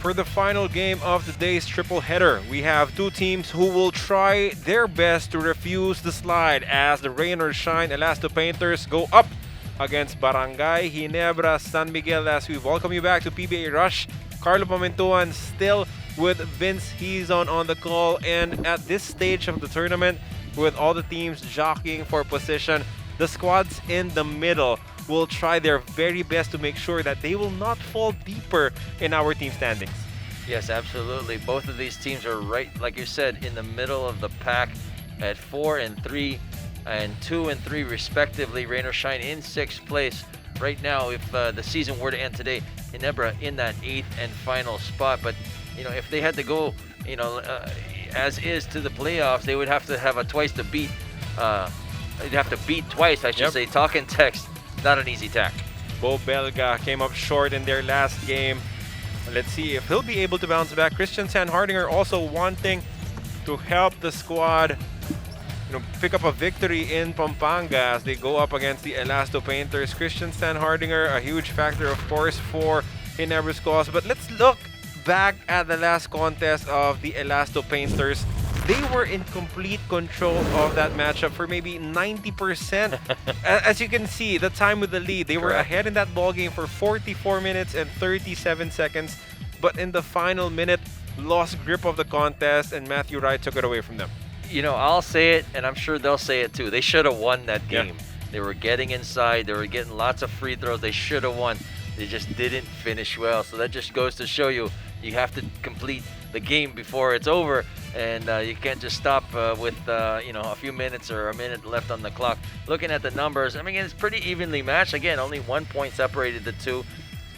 for the final game of today's triple header. We have two teams who will try their best to refuse the slide as the rain or shine Elasto Painters go up against Brgy.Ginebra San Miguel. As we welcome you back to PBA Rush, Carlo Pamintuan still with Vince Hizon on the call, and at this stage of the tournament, with all the teams jockeying for position, the squads in the middle will try their very best to make sure that they will not fall deeper in our team standings. Yes, absolutely. Both of these teams are right, like you said, in the middle of the pack at 4 and 3 and 2 and 3 respectively. Rain or shine in 6th place right now. If the season were to end today, Ginebra in that 8th and final spot. But you know, if they had to go, as is to the playoffs, they would have to have a twice to beat. They'd have to beat twice, I should say. Talk and text, not an easy tack. Bo Belga came up short in their last game. Let's see if he'll be able to bounce back. Christian Sanhardinger also wanting to help the squad, pick up a victory in Pampanga as they go up against the Elasto Painters. Christian Sanhardinger, a huge factor, of course, for Ginebra's cause. But let's look back at the last contest of the Elasto Painters. They were in complete control of that matchup for maybe 90%. As you can see, the time with the lead, they were ahead in that ball game for 44 minutes and 37 seconds. But in the final minute, lost grip of the contest, and Matthew Wright took it away from them. I'll say it, and I'm sure they'll say it too. They should have won that game. They were getting inside. They were getting lots of free throws. They should have won. They just didn't finish well. So that just goes to show you have to complete the game before it's over, and you can't just stop with a few minutes or a minute left on the clock. Looking at the numbers, I mean, it's pretty evenly matched. Again, only 1 point separated the two.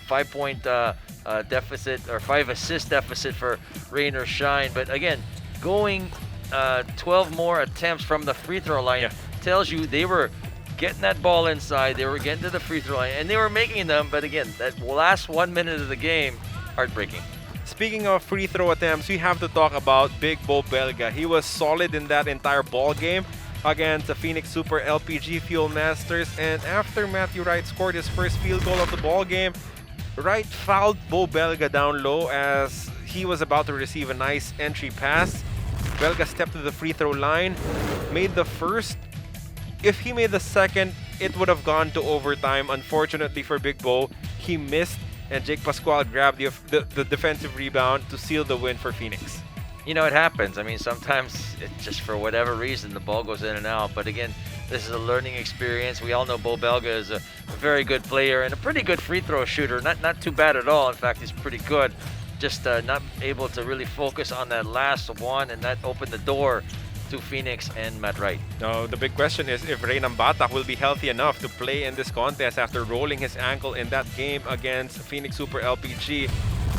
5-point deficit, or 5 assist deficit for Rain or Shine. But again, going 12 more attempts from the free throw line tells you they were getting that ball inside, they were getting to the free throw line, and they were making them. But again, that last 1 minute of the game, heartbreaking. Speaking of free throw attempts, we have to talk about Big Bo Belga. He was solid in that entire ball game against the Phoenix Super LPG Fuel Masters. And after Matthew Wright scored his first field goal of the ball game, Wright fouled Bo Belga down low as he was about to receive a nice entry pass. Belga stepped to the free throw line, made the first. If he made the second, it would have gone to overtime. Unfortunately for Big Bo, he missed, and Jake Pascual grabbed the defensive rebound to seal the win for Phoenix. It happens. I mean, sometimes it's just for whatever reason the ball goes in and out. But again, this is a learning experience. We all know Bo Belga is a very good player and a pretty good free throw shooter. Not too bad at all. In fact, he's pretty good. Just not able to really focus on that last one, and that opened the door to Phoenix and Matt Wright. Now, the big question is if Reynam Batak will be healthy enough to play in this contest after rolling his ankle in that game against Phoenix Super LPG.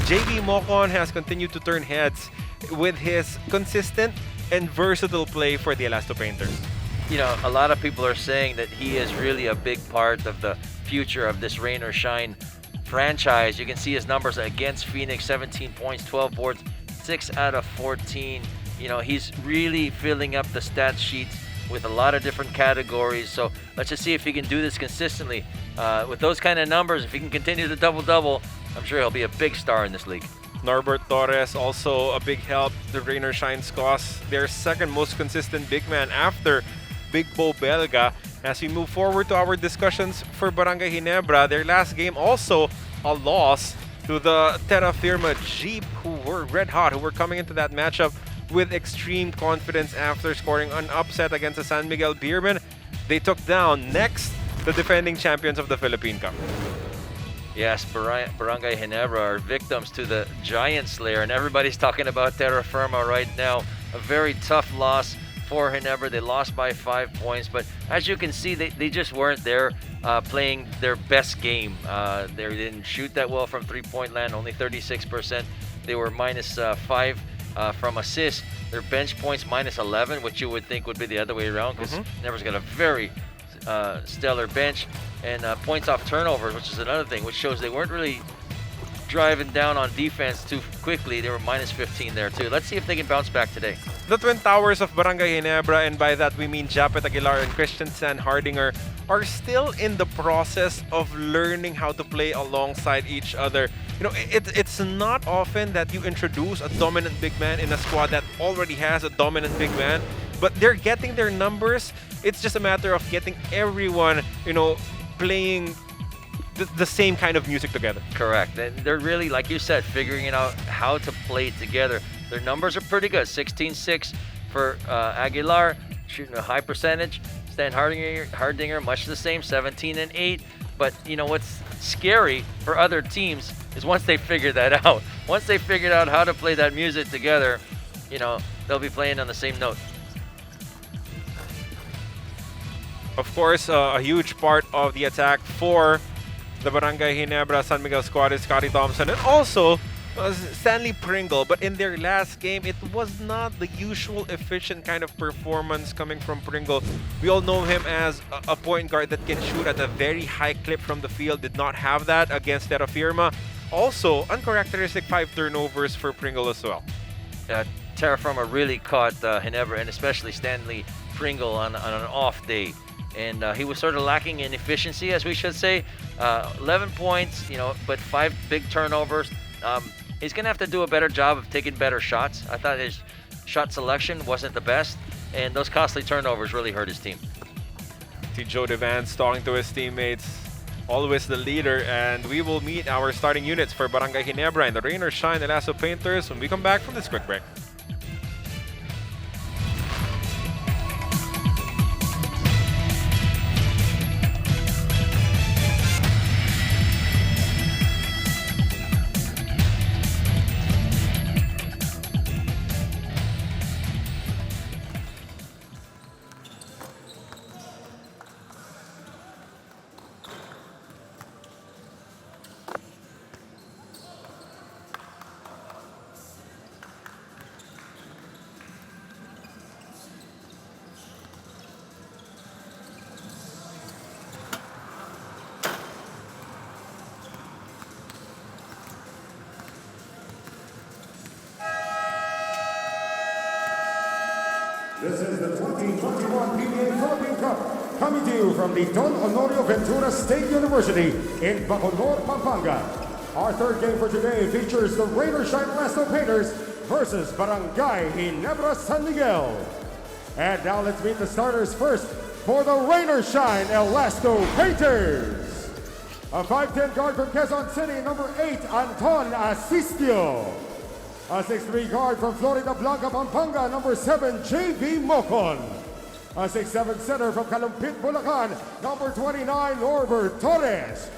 JB Mocon has continued to turn heads with his consistent and versatile play for the Elasto Painters. A lot of people are saying that he is really a big part of the future of this Rain or Shine franchise. You can see his numbers against Phoenix: 17 points, 12 boards, 6 out of 14. He's really filling up the stat sheets with a lot of different categories. So let's just see if he can do this consistently. With those kind of numbers, if he can continue to double-double, I'm sure he'll be a big star in this league. Norbert Torres, also a big help. The Rain or Shine's cause their second most consistent big man after Big Bo Belga. As we move forward to our discussions for Brgy.Ginebra, their last game also a loss to the Terra Firma Jeep, who were red hot, who were coming into that matchup with extreme confidence after scoring an upset against the San Miguel Beermen. They took down next the defending champions of the Philippine Cup. Yes, Brgy.Ginebra are victims to the Giant Slayer, and everybody's talking about Terra Firma right now. A very tough loss for Ginebra. They lost by 5 points, but as you can see, they just weren't there playing their best game. They didn't shoot that well from three-point land, only 36%. They were minus 5 from assists. Their bench points minus 11, which you would think would be the other way around, because Ginebра's got a very stellar bench. And points off turnovers, which is another thing, which shows they weren't really driving down on defense too quickly. They were minus 15 there too. Let's see if they can bounce back today. The Twin Towers of Barangay Ginebra, and by that we mean Japet Aguilar and Christian San Hardinger, are still in the process of learning how to play alongside each other. You know, it's not often that you introduce a dominant big man in a squad that already has a dominant big man, but they're getting their numbers. It's just a matter of getting everyone, you know, playing the same kind of music together. Correct. And they're really, like you said, figuring it out how to play together. Their numbers are pretty good. 16-6 for Aguilar, shooting a high percentage. Stan Hardinger, much the same, 17-8. But you know what's scary for other teams is once they figure that out. Once they figured out how to play that music together, you know, they'll be playing on the same note. Of course, a huge part of the attack for the Barangay Ginebra San Miguel squad is Scotty Thompson and also Stanley Pringle. But in their last game, it was not the usual efficient kind of performance coming from Pringle. We all know him as a point guard that can shoot at a very high clip from the field. Did not have that against Terra Firma. Also, uncharacteristic 5 turnovers for Pringle as well. Terra Firma really caught Ginebra and especially Stanley Pringle on an off day. And he was sort of lacking in efficiency, as we should say. 11 points, you know, but 5 big turnovers. He's going to have to do a better job of taking better shots. I thought his shot selection wasn't the best, and those costly turnovers really hurt his team. See Joe Devance talking to his teammates, always the leader, and we will meet our starting units for Barangay Ginebra and the Rain or Shine Elasto Painters when we come back from this quick break. This is the 2021 PBA Philippine Cup, coming to you from the Don Honorio Ventura State University in Bacolod, Pampanga. Our third game for today features the Rain or Shine Elasto Painters versus Barangay Ginebra San Miguel. And now let's meet the starters first for the Rain or Shine Elasto Painters. A 5'10" guard from Quezon City, number 8, Anton Asistio. A 6'3" guard from Florida Blanca, Pampanga, number 7, J.B. Mocon. A 6'7" center from Calumpit, Bulacan, number 29, Norbert Torres.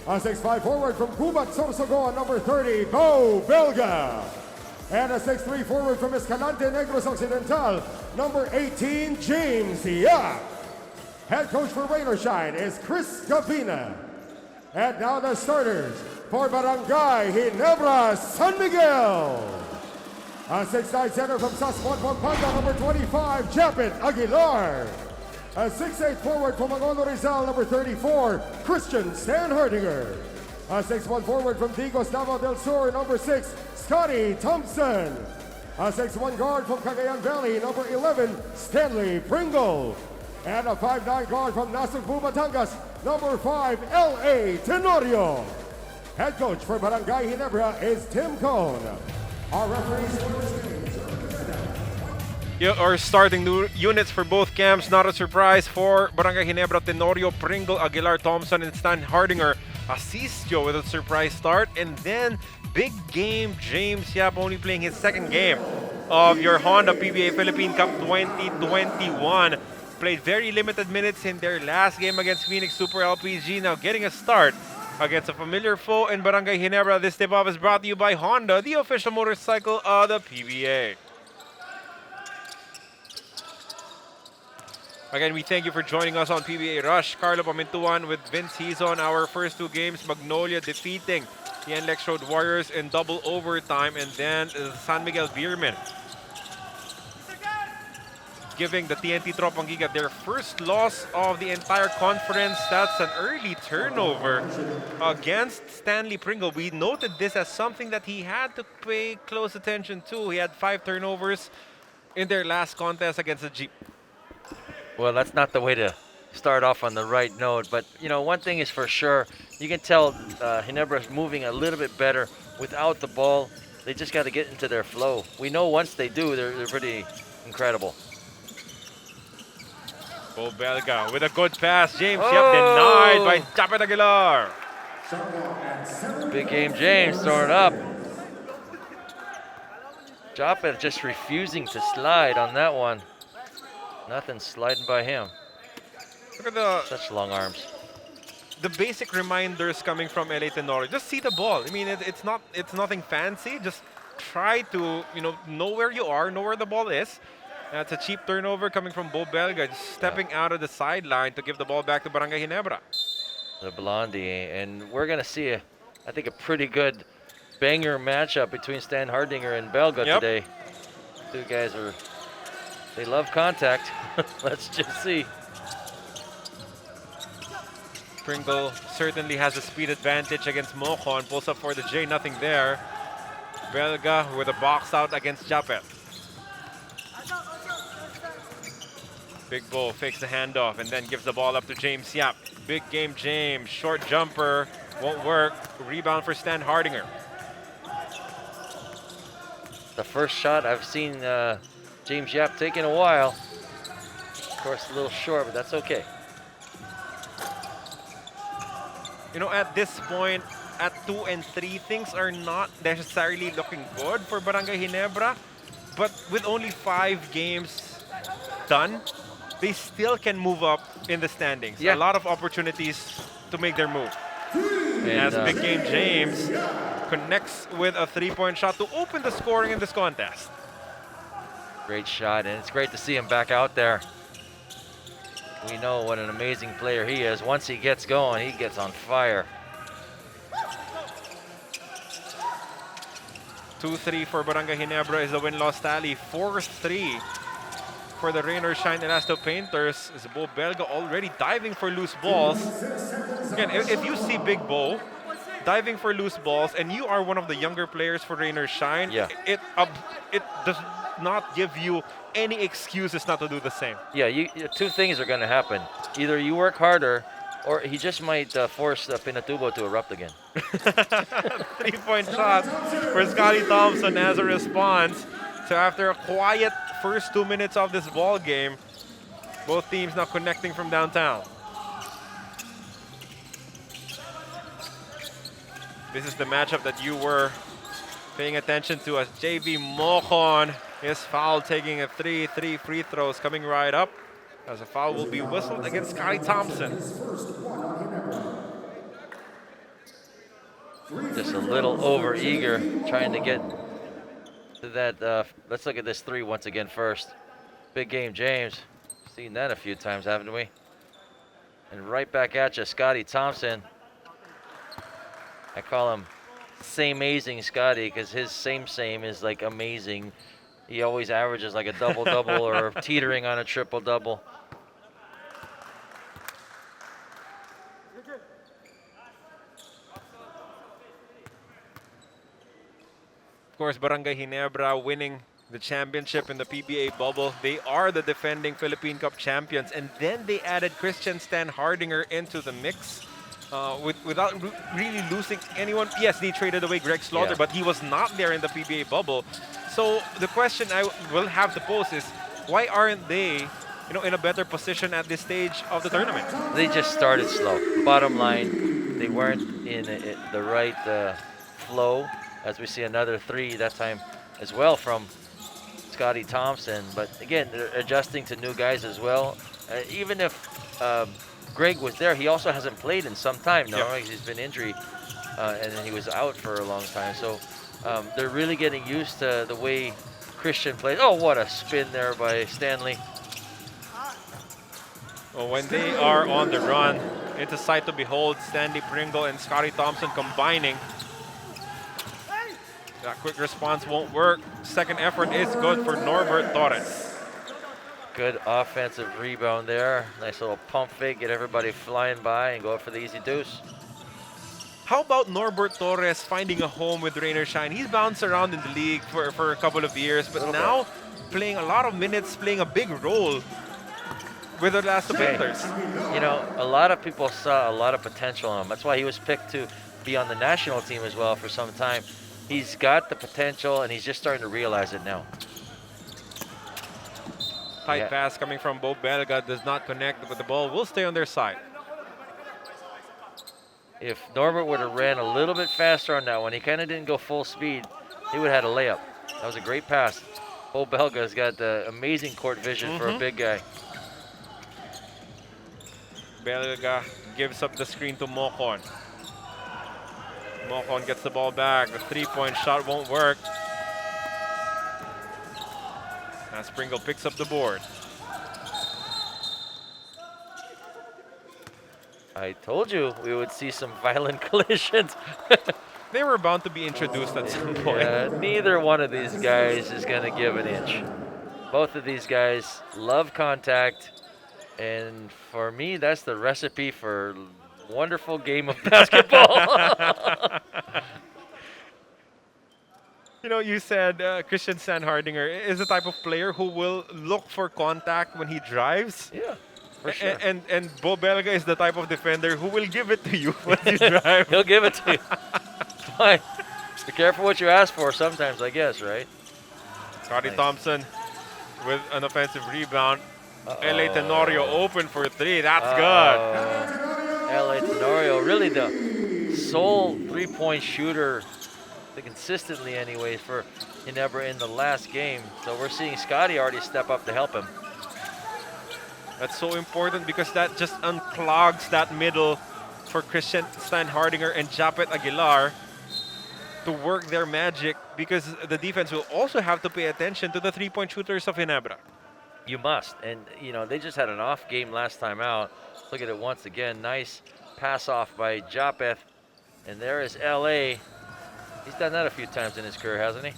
A 6'5" forward from Gubat, Sorsogon, number 30, Bo Belga. And a 6'3" forward from Escalante, Negros Occidental, number 18, James Yap. Head coach for Rain or Shine is Chris Gavina. And now the starters for Barangay Ginebra San Miguel. A 6'9" center from Sasmuan, Pampanga, number 25, Japet Aguilar. A 6'8" forward from Manolo Rizal, number 34, Christian Stan Hardinger. A 6'1" forward from Digos, Davao del Sur, number 6, Scotty Thompson. A 6'1" guard from Cagayan Valley, number 11, Stanley Pringle. And a 5'9" guard from Nasugbu, Batangas, number 5, L.A. Tenorio. Head coach for Barangay Ginebra is Tim Cone. Our referees for this game. Our starting new units for both camps, not a surprise for Barangay Ginebra, Tenorio, Pringle, Aguilar, Thompson, and Stan Hardinger. Asistio with a surprise start, and then big game James Yap only playing his second game of your Honda PBA Philippine Cup 2021. Played very limited minutes in their last game against Phoenix Super LPG, now getting a start against a familiar foe in Barangay Ginebra. This tip-off is brought to you by Honda, the official motorcycle of the PBA. Again, we thank you for joining us on PBA Rush. Carlo Pamintuan with Vince Hizon. Our first 2 games, Magnolia defeating the NLEX Road Warriors in double overtime, and then San Miguel Beermen giving the TNT Tropang Giga their first loss of the entire conference. That's an early turnover against Stanley Pringle. We noted this as something that he had to pay close attention to. He had 5 turnovers in their last contest against the Jeep. Well, that's not the way to start off on the right note. But, one thing is for sure, you can tell Ginebra is moving a little bit better without the ball. They just got to get into their flow. We know once they do, they're pretty incredible. Bo Belga with a good pass. James Yap denied by Japet Aguilar. Big game James throwing it up. Japet just refusing to slide on that one. Nothing sliding by him. Look at Such long arms. the basic reminders coming from LA Tenorio. Just see the ball. I mean, it's nothing fancy. Just try to know where you are, know where the ball is. That's a cheap turnover coming from Bo Belga, just stepping out of the sideline to give the ball back to Barangay Ginebra. The Blondie, and we're gonna see I think a pretty good banger matchup between Stan Hardinger and Belga today. Two guys they love contact. Let's just see. Pringle certainly has a speed advantage against Mocon. Pulls up for the J, nothing there. Belga with a box out against Japet. Big Bo fakes the handoff and then gives the ball up to James Yap. Big game James, short jumper, won't work. Rebound for Stan Hardinger. The first shot I've seen James Yap take in a while. Of course, a little short, but that's okay. At this point, at 2 and 3, things are not necessarily looking good for Barangay Ginebra. But with only 5 games done, they still can move up in the standings. Yeah. A lot of opportunities to make their move. And, As Big Game James connects with a 3-point shot to open the scoring in this contest. Great shot, and it's great to see him back out there. We know what an amazing player he is. Once he gets going, he gets on fire. 2-3 for Barangay Ginebra is the win-loss tally. 4-3 for the Rain or Shine Elasto Painters. Is Bo Belga already diving for loose balls. Again, if you see Big Bo diving for loose balls and you are one of the younger players for Rain or Shine, it does not give you any excuses not to do the same. Yeah, two things are going to happen. Either you work harder, or he just might force Pinatubo to erupt again. 3-point shot for Scotty Thompson as a response. So after a quiet first 2 minutes of this ball game, both teams now connecting from downtown. This is the matchup that you were paying attention to as JV Mocon is fouled, taking a 3 free throws coming right up. As a foul will be whistled against Scotty Thompson. Just a little over-eager, trying to get to that. Let's look at this 3 once again first. Big game, James. Seen that a few times, haven't we? And right back at you, Scotty Thompson. I call him same-azing Scotty because his same is like amazing. He always averages like a double-double or teetering on a triple-double. Of course, Barangay Ginebra winning the championship in the PBA bubble. They are the defending Philippine Cup champions. And then they added Christian Stan Hardinger into the mix without really losing anyone. Yes, they traded away Greg Slaughter, but he was not there in the PBA bubble. So the question I will have to pose is, why aren't they in a better position at this stage of the tournament? They just started slow. Bottom line, they weren't in the right flow. As we see another 3 that time as well from Scotty Thompson. But again, they're adjusting to new guys as well. Even if Greg was there, he also hasn't played in some time now. Right? He's been injured and then he was out for a long time. So they're really getting used to the way Christian plays. Oh, what a spin there by Stanley. Well, when they are on the run, it's a sight to behold. Stanley Pringle and Scotty Thompson combining. That quick response won't work. Second effort is good for Norbert Torres. Good offensive rebound there. Nice little pump fake, get everybody flying by and go for the easy deuce. How about Norbert Torres finding a home with Rain or Shine? He's bounced around in the league for a couple of years, but now playing a lot of minutes, playing a big role with the Elasto Panthers. You know, a lot of people saw a lot of potential in him. That's why he was picked to be on the national team as well for some time. He's got the potential, and he's just starting to realize it now. Tight pass coming from Bo Belga, does not connect, but the ball will stay on their side. If Norbert would have ran a little bit faster on that one, he kind of didn't go full speed, he would have had a layup. That was a great pass. Bo Belga's got the amazing court vision for a big guy. Belga gives up the screen to Mocon. Mocon gets the ball back. The three-point shot won't work. As Pringle picks up the board. I told you we would see some violent collisions. They were bound to be introduced at some point. Neither one of these guys is going to give an inch. Both of these guys love contact. And for me, that's the recipe for a wonderful game of basketball. You know, you said Christian Sandhardinger is the type of player who will look for contact when he drives. Yeah, for sure. And Bo Belga is the type of defender who will give it to you when you drive. He'll give it to you. Fine. Be careful what you ask for sometimes, I guess, right? Scotty Nice. Thompson with an offensive rebound. L.A. Tenorio open for three. That's good. L.A. Tenorio, really the sole three-point shooter, consistently anyway, for Ginebra in the last game. So we're seeing Scotty already step up to help him. That's so important because that just unclogs that middle for Christian Sandhardinger and Japet Aguilar to work their magic, because the defense will also have to pay attention to the three-point shooters of Ginebra. You must. And, you know, they just had an off game last time out. Look at it once again. Nice pass off by Japeth. And there is L.A. He's done that a few times in his career, hasn't he?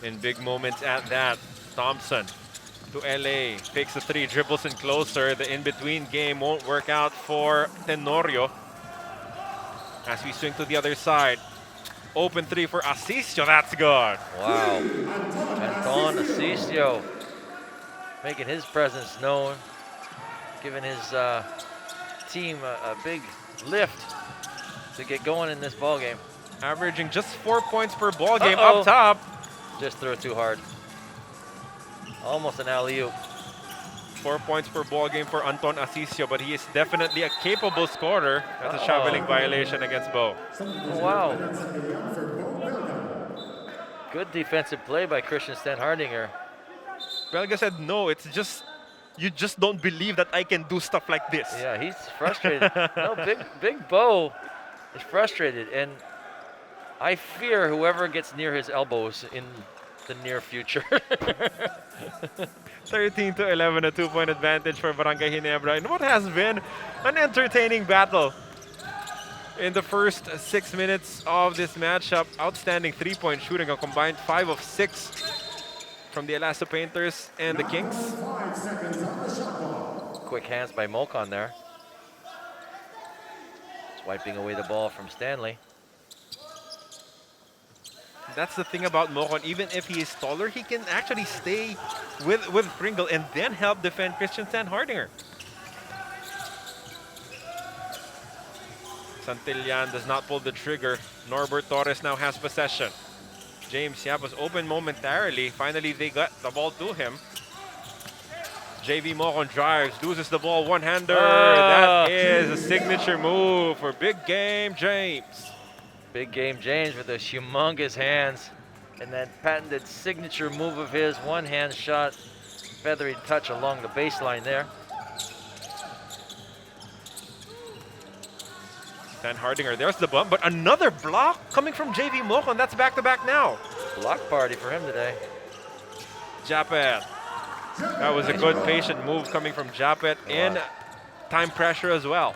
In big moments at that. Thompson to LA, takes the three, dribbles in closer. The in-between game won't work out for Tenorio. As we swing to the other side. Open three for Asisio, that's good. Wow. Anton Asisio making his presence known, giving his team a big lift to get going in this ball game. Averaging just 4 points per ball game up top. Just threw it too hard. Almost an alley-oop. 4 points per ball game for Anton Asisio, but he is definitely a capable scorer. That's a shoveling violation against Bo. Oh, wow. Good defensive play by Christian Sandhardinger. Belga said, no, it's just, you just don't believe that I can do stuff like this. Yeah, he's frustrated. No, big Bo is frustrated, and I fear whoever gets near his elbows in the near future. 13-11, a 2-point advantage for Barangay Ginebra in what has been an entertaining battle. In the first 6 minutes of this matchup, outstanding three-point shooting, a combined 5 of 6 from the Elasto Painters and the Kings. Quick hands by Mocon there. Swiping away the ball from Stanley. That's the thing about Mocon. Even if he is taller, he can actually stay with Pringle and then help defend Christian Sandhardinger. Santillan does not pull the trigger. Norbert Torres now has possession. James Yap was open momentarily. Finally, they got the ball to him. JV Mocon drives, loses the ball, one-hander. That is a signature move for Big Game James. Big Game James with those humongous hands. And that patented signature move of his, one-hand shot, feathery touch along the baseline there. Sandhardinger, there's the bump, but another block coming from JV Mocon. That's back-to-back now. Block party for him today. Japet. That was a good patient move coming from Japet in time pressure as well.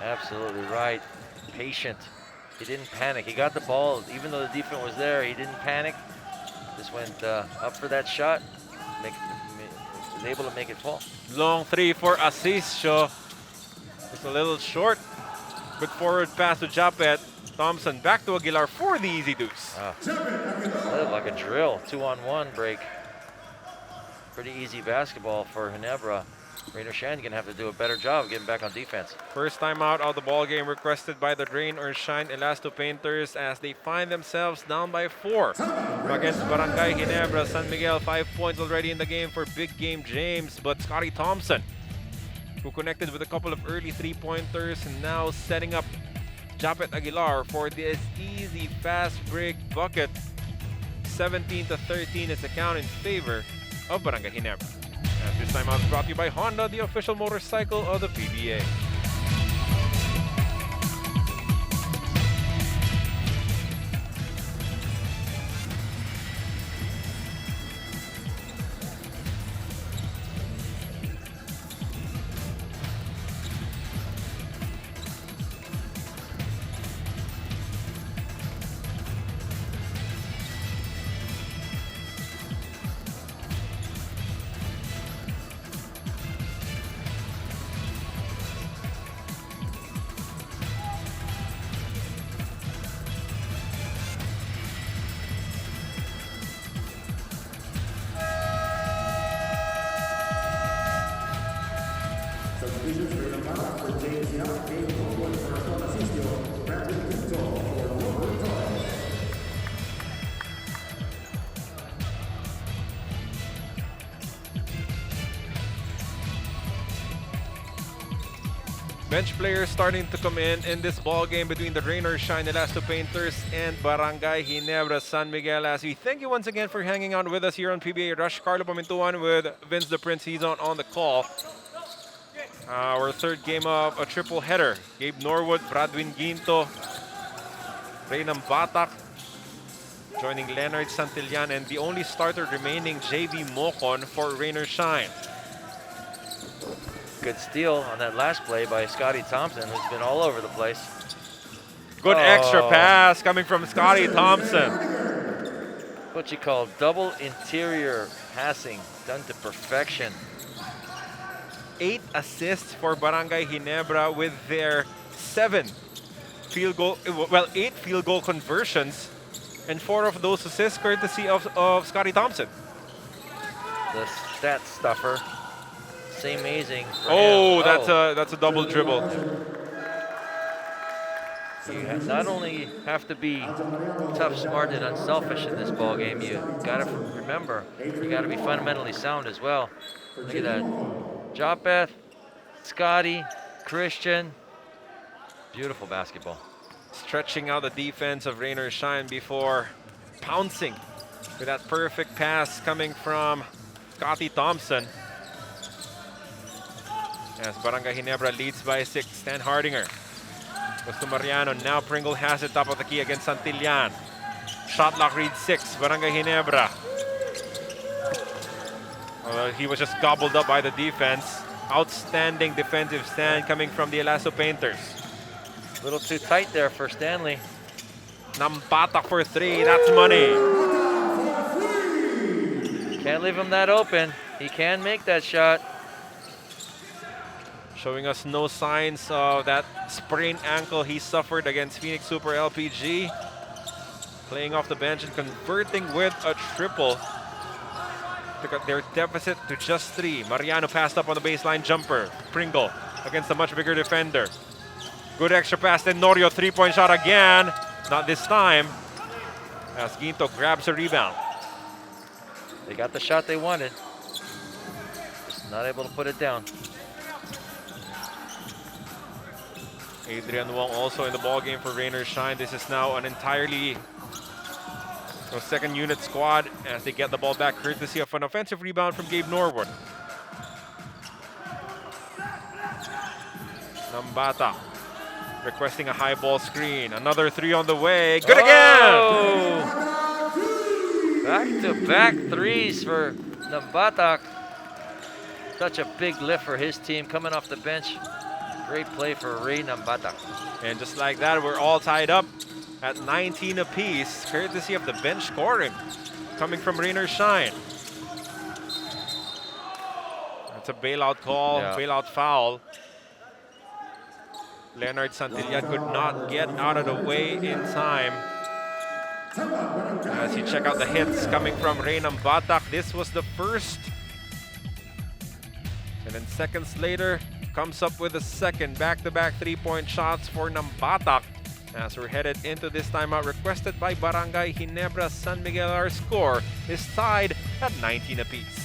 Absolutely right. Patient. He didn't panic. He got the ball. Even though the defense was there, he didn't panic. Just went up for that shot. Was able to make it fall. Long three for Asisio. Just a little short. Good forward pass to Japet. Thompson back to Aguilar for the easy deuce. Let's That looked like a drill, 2-on-1 break. Pretty easy basketball for Ginebra. Rain or Shine gonna have to do a better job of getting back on defense. First time out of the ball game requested by the Rain or Shine Elasto Painters as they find themselves down by 4 against Barangay Ginebra. San Miguel 5 points already in the game for Big Game James, but Scotty Thompson, who connected with a couple of early 3-pointers and now setting up Japet Aguilar for this easy fast break bucket. 17-13 is the count in favor of Barangay Ginebra. And this time out is brought to you by Honda, the official motorcycle of the PBA. Substitutions for the Mara for James Young, Gabe Norwood for Anton Asistio, Brandon Pinto for Robert Torres. Bench players starting to come in this ball game between the Rain or Shine Elasto Painters and Barangay Ginebra San Miguel. As we thank you once again for hanging out with us here on PBA Rush. Carlo Pamintuan with Vince the Prince. He's on the call. Our third game of a triple header. Gabe Norwood, Bradwin Ginto, Reynam Batak joining Leonard Santillan, and the only starter remaining, JB Mocon for Rain or Shine. Good steal on that last play by Scotty Thompson, who's been all over the place. Good extra pass coming from Scotty Thompson. What you call double interior passing, done to perfection. 8 assists for Barangay Ginebra with their 8 field goal conversions, and 4 of those assists courtesy of Scotty Thompson. The stat stuffer. Same amazing. Oh, that's a double dribble. You not only have to be tough, smart, and unselfish in this ball game, you gotta remember you gotta be fundamentally sound as well. Look at that. Jopeth, Scotty, Christian. Beautiful basketball. Stretching out the defense of Rain or Shine before pouncing with that perfect pass coming from Scotty Thompson. As Barangay Ginebra leads by 6, Stan Hardinger. Goes to Mariano, now Pringle has it top of the key against Santillan. Shot clock reads 6, Barangay Ginebra. He was just gobbled up by the defense. Outstanding defensive stand coming from the Elasto Painters. A little too tight there for Stanley. Nampatak for 3, that's money. Can't leave him that open. He can make that shot. Showing us no signs of that sprained ankle he suffered against Phoenix Super LPG. Playing off the bench and converting with a triple to cut their deficit to just 3. Mariano passed up on the baseline jumper. Pringle against a much bigger defender. Good extra pass, then Norio, 3-point shot again. Not this time, as Ginto grabs a rebound. They got the shot they wanted. Just not able to put it down. Adrian Wong also in the ball game for Rain or Shine. This is now an entirely second unit squad as they get the ball back courtesy of an offensive rebound from Gabe Norwood. Nambata requesting a high ball screen. Another 3 on the way. Good again! Back-to-back threes for Nambatak. Such a big lift for his team coming off the bench. Great play for Ray Nambatak. And just like that, we're all tied up at 19 apiece, courtesy of the bench scoring coming from Rain or Shine. That's a bailout call, bailout foul. Leonard Santillan could not get out of the way in time. As you check out the hits coming from Reynam Batak, this was the first. And then seconds later, comes up with a second. Back-to-back three-point shots for Nambatak. As we're headed into this timeout requested by Brgy.Ginebra, San Miguel. Our score is tied at 19 apiece.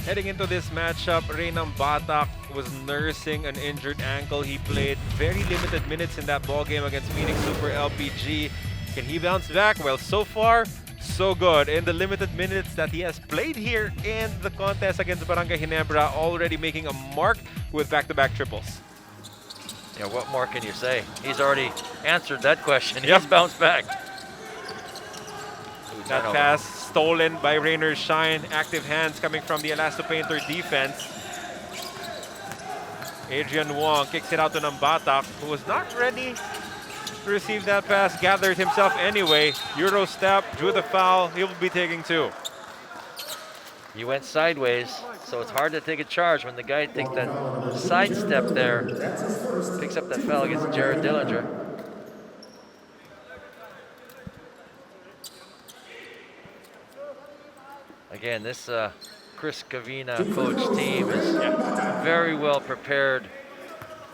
Heading into this matchup, Reynam Batak was nursing an injured ankle. He played very limited minutes in that ball game against Phoenix Super LPG. Can he bounce back? Well, so far, so good. In the limited minutes that he has played here in the contest against Brgy.Ginebra, already making a mark with back-to-back triples. Yeah, what more can you say? He's already answered that question. He's bounced back. That pass stolen by Rainer Shine. Active hands coming from the Elasto Painter defense. Adrian Wong kicks it out to Nambatak, who was not ready to receive that pass. Gathered himself anyway. Euro step, drew the foul. He will be taking two. He went sideways, so it's hard to take a charge when the guy takes that side step there. Picks up that foul against Jared Dillinger. Again, this Chris Gavina coach team is very well prepared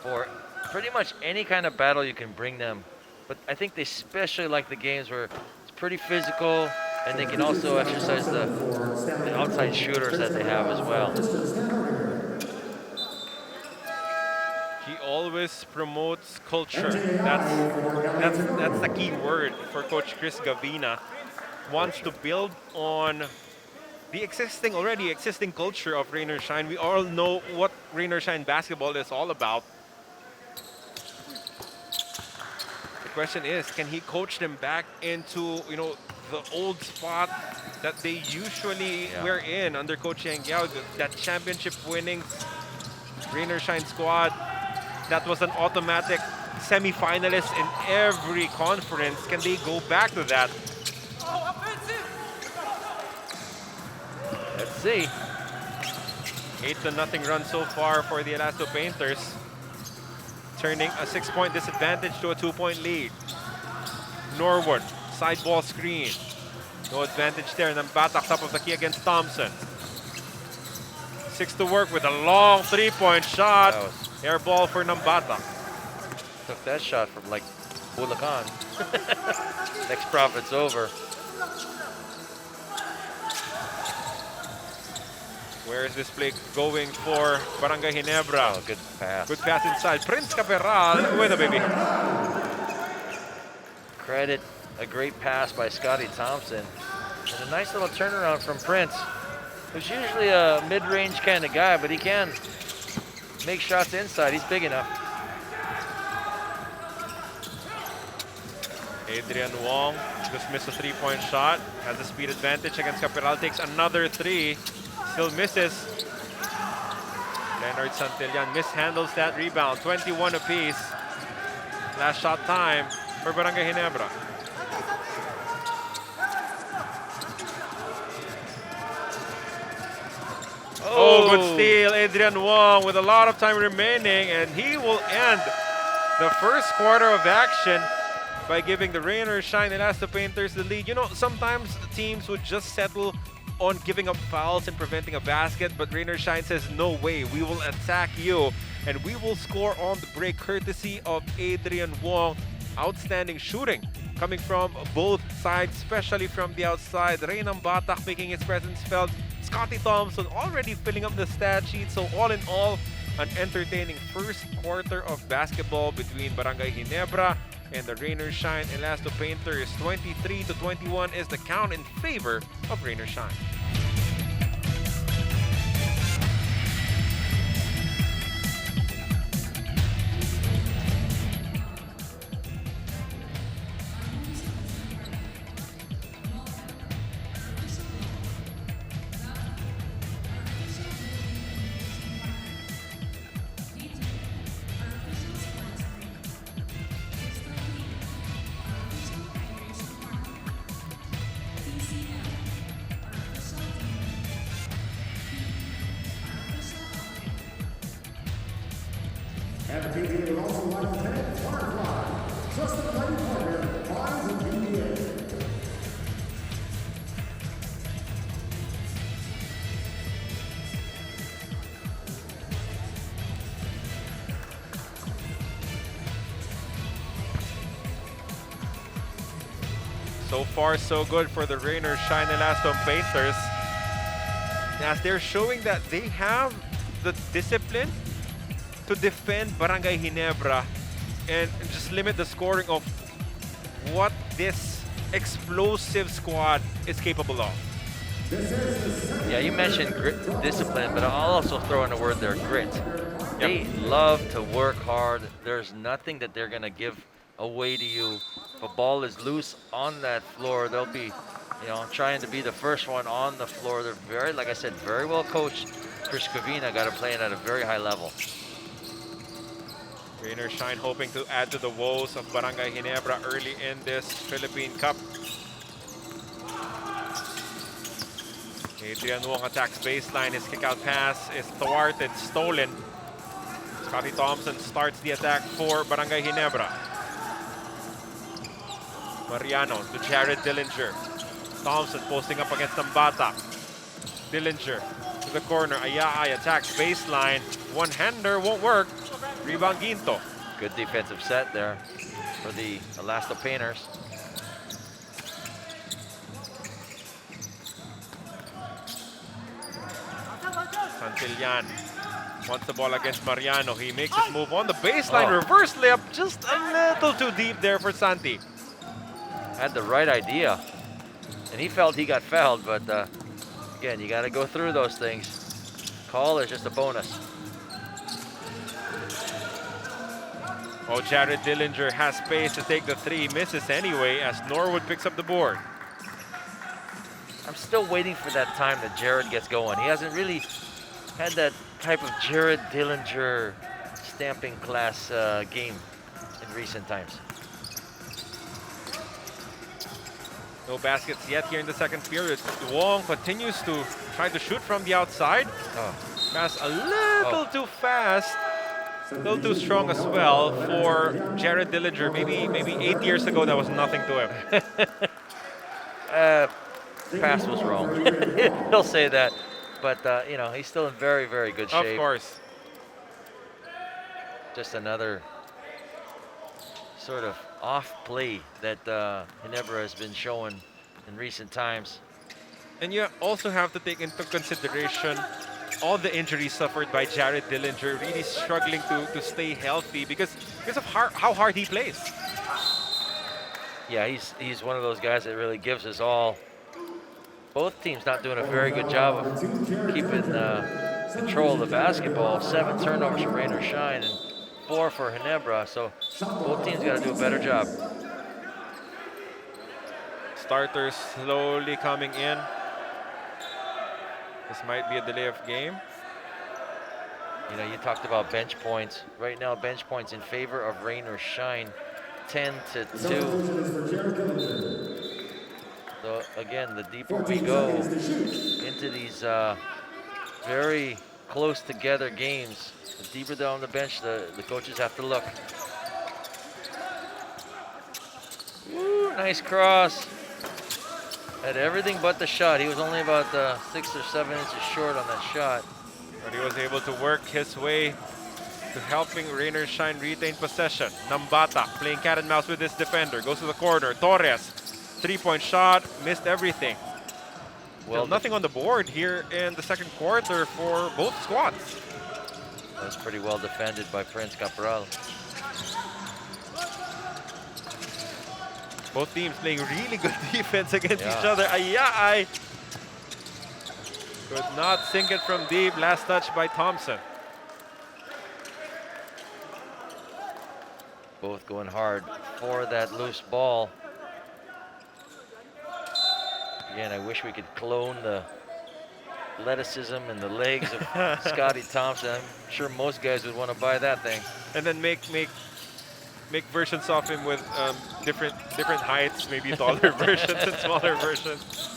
for pretty much any kind of battle you can bring them. But I think they especially like the games where it's pretty physical and they can also exercise the outside shooters that they have as well. He always promotes culture. That's the key word for Coach Chris Gavina. Wants to build on the already existing culture of Rainer Shine. We all know what Rainer Shine basketball is all about. The question is, can he coach them back into, the old spot that they usually were in under Coach Yang Yao, that championship winning Rainer Shine squad that was an automatic semi-finalist in every conference. Can they go back to that? Let's see. 8-0 run so far for the Elasto Painters, turning a 6-point disadvantage to a 2-point lead. Norwood, side ball screen. No advantage there, and then Batak top of the key against Thompson. 6 to work with a long 3-point shot. Air ball for Nambatak. Took that shot from like Bulacan. Next profit's over. Where is this play going for Brgy.Ginebra? Oh, good pass. Good pass inside. Prince Caperal with a baby. Credit a great pass by Scotty Thompson. And a nice little turnaround from Prince, who's usually a mid-range kind of guy, but he can make shots inside. He's big enough. Adrian Wong just missed a 3-point shot. Has a speed advantage against Caperal. Takes another 3. Still misses. Leonard Santillan mishandles that rebound. 21 apiece. Last shot time for Brgy.Ginebra. Oh, good steal. Adrian Wong with a lot of time remaining, and he will end the first quarter of action by giving the Rainer Shine Elasto Painters the lead. Sometimes teams would just settle on giving up fouls and preventing a basket, but Rainer Shine says, no way, we will attack you, and we will score on the break courtesy of Adrian Wong. Outstanding shooting coming from both sides, especially from the outside. Reynam Batak making his presence felt. Scotty Thompson already filling up the stat sheet. So all in all, an entertaining first quarter of basketball between Barangay Ginebra and the Rain or Shine Elasto Painters. 23-21 is the count in favor of Rain or Shine. And the PBA will also line 10, Firefly. Just the playing partner, finds the PBA. So far, so good for the Rain or Shine Elasto Painters, as they're showing that they have the discipline to defend Barangay Ginebra and just limit the scoring of what this explosive squad is capable of. Yeah, you mentioned discipline, but I'll also throw in a word there, grit. They love to work hard. There's nothing that they're going to give away to you. If a ball is loose on that floor, they'll be, trying to be the first one on the floor. They're very, like I said, very well coached. Chris Cavina got to play it at a very high level. Rain or Shine hoping to add to the woes of Barangay Ginebra early in this Philippine Cup. Adrian Wong attacks baseline. His kick-out pass is thwarted, stolen. Scotty Thompson starts the attack for Barangay Ginebra. Mariano to Jared Dillinger. Thompson posting up against Tambata. Dillinger to the corner. Ayaay attacks baseline. One-hander won't work. Rebound Ginto. Good defensive set there for the Elasto Painters. Santillan wants the ball against Mariano. He makes his move on the baseline. Reverse layup just a little too deep there for Santi. Had the right idea. And he felt he got fouled, but again, you got to go through those things. Call is just a bonus. Oh, Jared Dillinger has space to take the three. Misses anyway as Norwood picks up the board. I'm still waiting for that time that Jared gets going. He hasn't really had that type of Jared Dillinger stamping class game in recent times. No baskets yet here in the second period. Wong continues to try to shoot from the outside. Pass a little too fast. A little too strong as well for Jared Dillinger. Maybe 8 years ago that was nothing to him. Pass was wrong. He'll say that, but he's still in very, very good shape. Of course. Just another sort of off play that Ginebra has been showing in recent times. And you also have to take into consideration all the injuries suffered by Jared Dillinger, really struggling to stay healthy because of how hard he plays. Yeah, he's one of those guys that really gives us all. Both teams not doing a very good job of keeping control of the basketball. 7 turnovers for Rain or Shine and 4 for Ginebra, so both teams got to do a better job. Starters slowly coming in. This might be a delay of game. You talked about bench points. Right now, bench points in favor of Rain or Shine, 10-2. So again, the deeper we go into these very close together games, the deeper down the bench, the coaches have to look. Woo, nice cross. Had everything but the shot. He was only about 6 or 7 inches short on that shot. But he was able to work his way to helping Rainer Shine retain possession. Nambata playing cat and mouse with this defender. Goes to the corner. Torres, three-point shot, missed everything. Well, nothing on the board here in the second quarter for both squads. That was pretty well defended by Prince Caporal. Both teams playing really good defense against each other. I could not sink it from deep. Last touch by Thompson. Both going hard for that loose ball. Again, I wish we could clone the athleticism and the legs of Scotty Thompson. I'm sure most guys would want to buy that thing. And then make versions of him with different heights, maybe taller versions and smaller versions.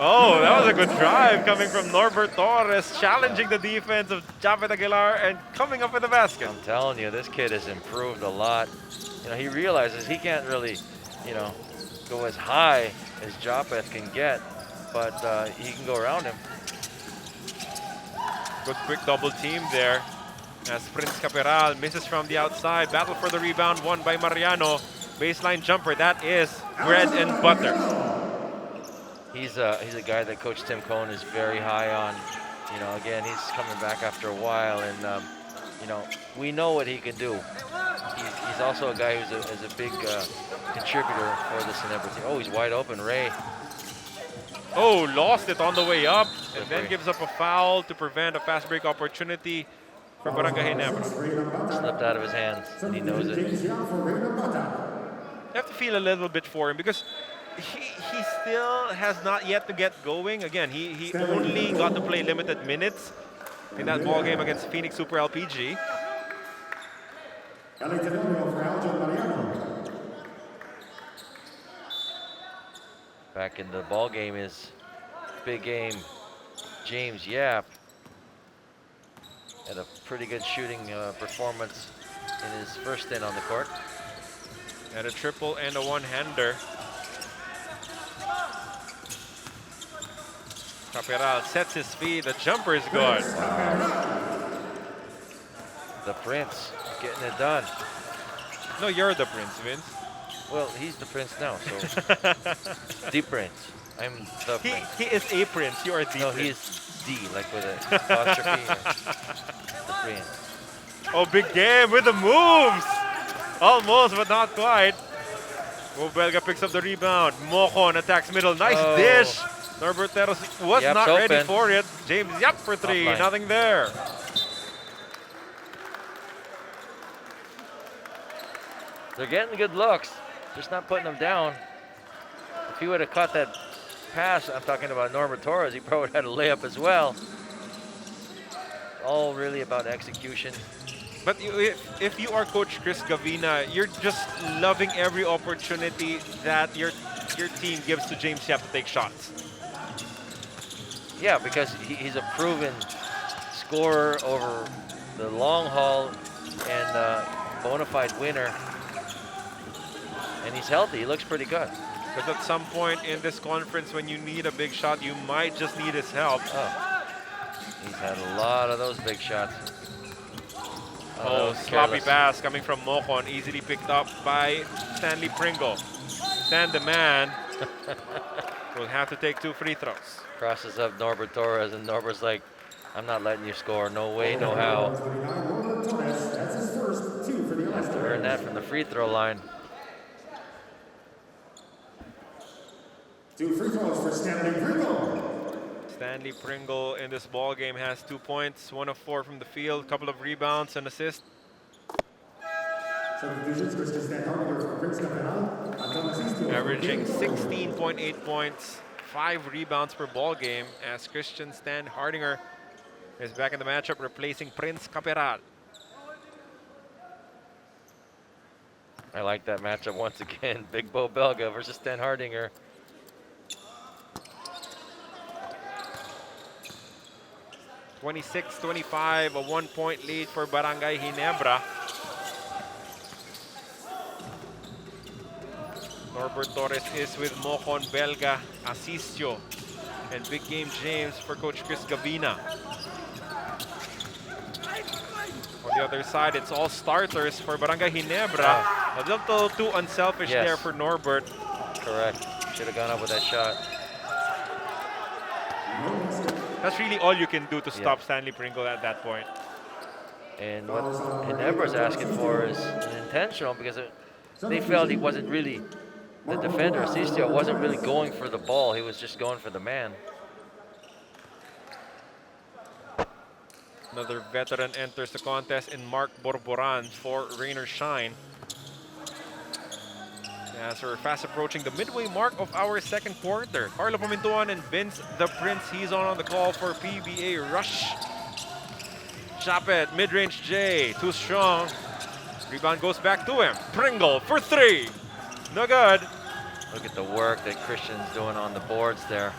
Oh, that was a good drive coming from Norbert Torres, challenging the defense of Japet Aguilar and coming up with the basket. I'm telling you, this kid has improved a lot. You know, he realizes he can't really, you know, go as high as Japet can get, but he can go around him. Good quick double team there as Prince Caporal misses from the outside. Battle for the rebound won by Mariano. Baseline jumper, that is bread and butter. He's a guy that Coach Tim Cohn is very high on. You know, again, he's coming back after a while, and you know, we know what he can do. He's also a guy who's a big contributor for the Ginebra team. Oh, he's wide open, Ray. Oh, lost it on the way up, and then gives up a foul to prevent a fast break opportunity for Brgy.Ginebra. Slipped out of his hands, and he knows it. You have to feel a little bit for him because he still has not yet to get going. Again, he only got to play limited minutes in that ball game against Phoenix Super LPG. Back in the ball game is big game James Yap. Had a pretty good shooting performance in his first stint on the court. And a triple and a one-hander. Caporal sets his feet. The jumper is good. The Prince getting it done. No, you're the Prince, Vince. Well, he's the Prince now, so the Prince. I'm the Prince. He is a Prince. You are the No, Prince. he is D, like with an apostrophe. The Prince. Oh, big game with the moves. Almost, but not quite. Belga picks up the rebound. Mocon attacks middle. Nice dish. Norbert Torres was Yap's not ready open. for it. James Yap for three. Offline. Nothing there. They're getting good looks, just not putting them down. If he would have caught that pass, I'm talking about Norbert Torres, he probably had a layup as well. All really about execution. But if you are Coach Chris Gavina, you're just loving every opportunity that your team gives to James Yap to take shots. Yeah, because he's a proven scorer over the long haul and bona fide winner. And he's healthy. He looks pretty good. Because at some point in this conference, when you need a big shot, you might just need his help. Oh. He's had a lot of those big shots. Oh, sloppy pass coming from Mocon, easily picked up by Stanley Pringle. Stan the man will have to take 2 free throws. Crosses up Norbert Torres, and Norbert's like, I'm not letting you score. No way, no how. Has to earn that from the free throw line. 2 free throws for Stanley Pringle. Stanley Pringle in this ball game has 2 points, 1 of 4 from the field, couple of rebounds and assists. Averaging 16.8 points, 5 rebounds per ball game as Christian Stan Hardinger is back in the matchup replacing Prince Caporal. I like that matchup once again. Big Bo Belga versus Stan Hardinger. (26-25), a 1-point lead for Brgy.Ginebra. Norbert Torres is with Mocon, Belga, Asisio, and Big Game James for Coach Chris Gavina. the other side, it's all starters for Brgy.Ginebra. A little too unselfish Yes. there for Norbert. Correct. Should have gone up with that shot. That's really all you can do to stop Stanley Pringle at that point. And what Ginebra's asking for is an intentional because they felt he wasn't really, the defender, Asistio, wasn't really going for the ball. He was just going for the man. Another veteran enters the contest in Mark Borboran for Rainer Shine. As we're fast approaching the midway mark of our second quarter. Carlo Pamintuan and Vince the Prince, he's on the call for PBA Rush. Chapet, mid-range J, too strong. Rebound goes back to him. Pringle for three. No good. Look at the work that Christian's doing on the boards there.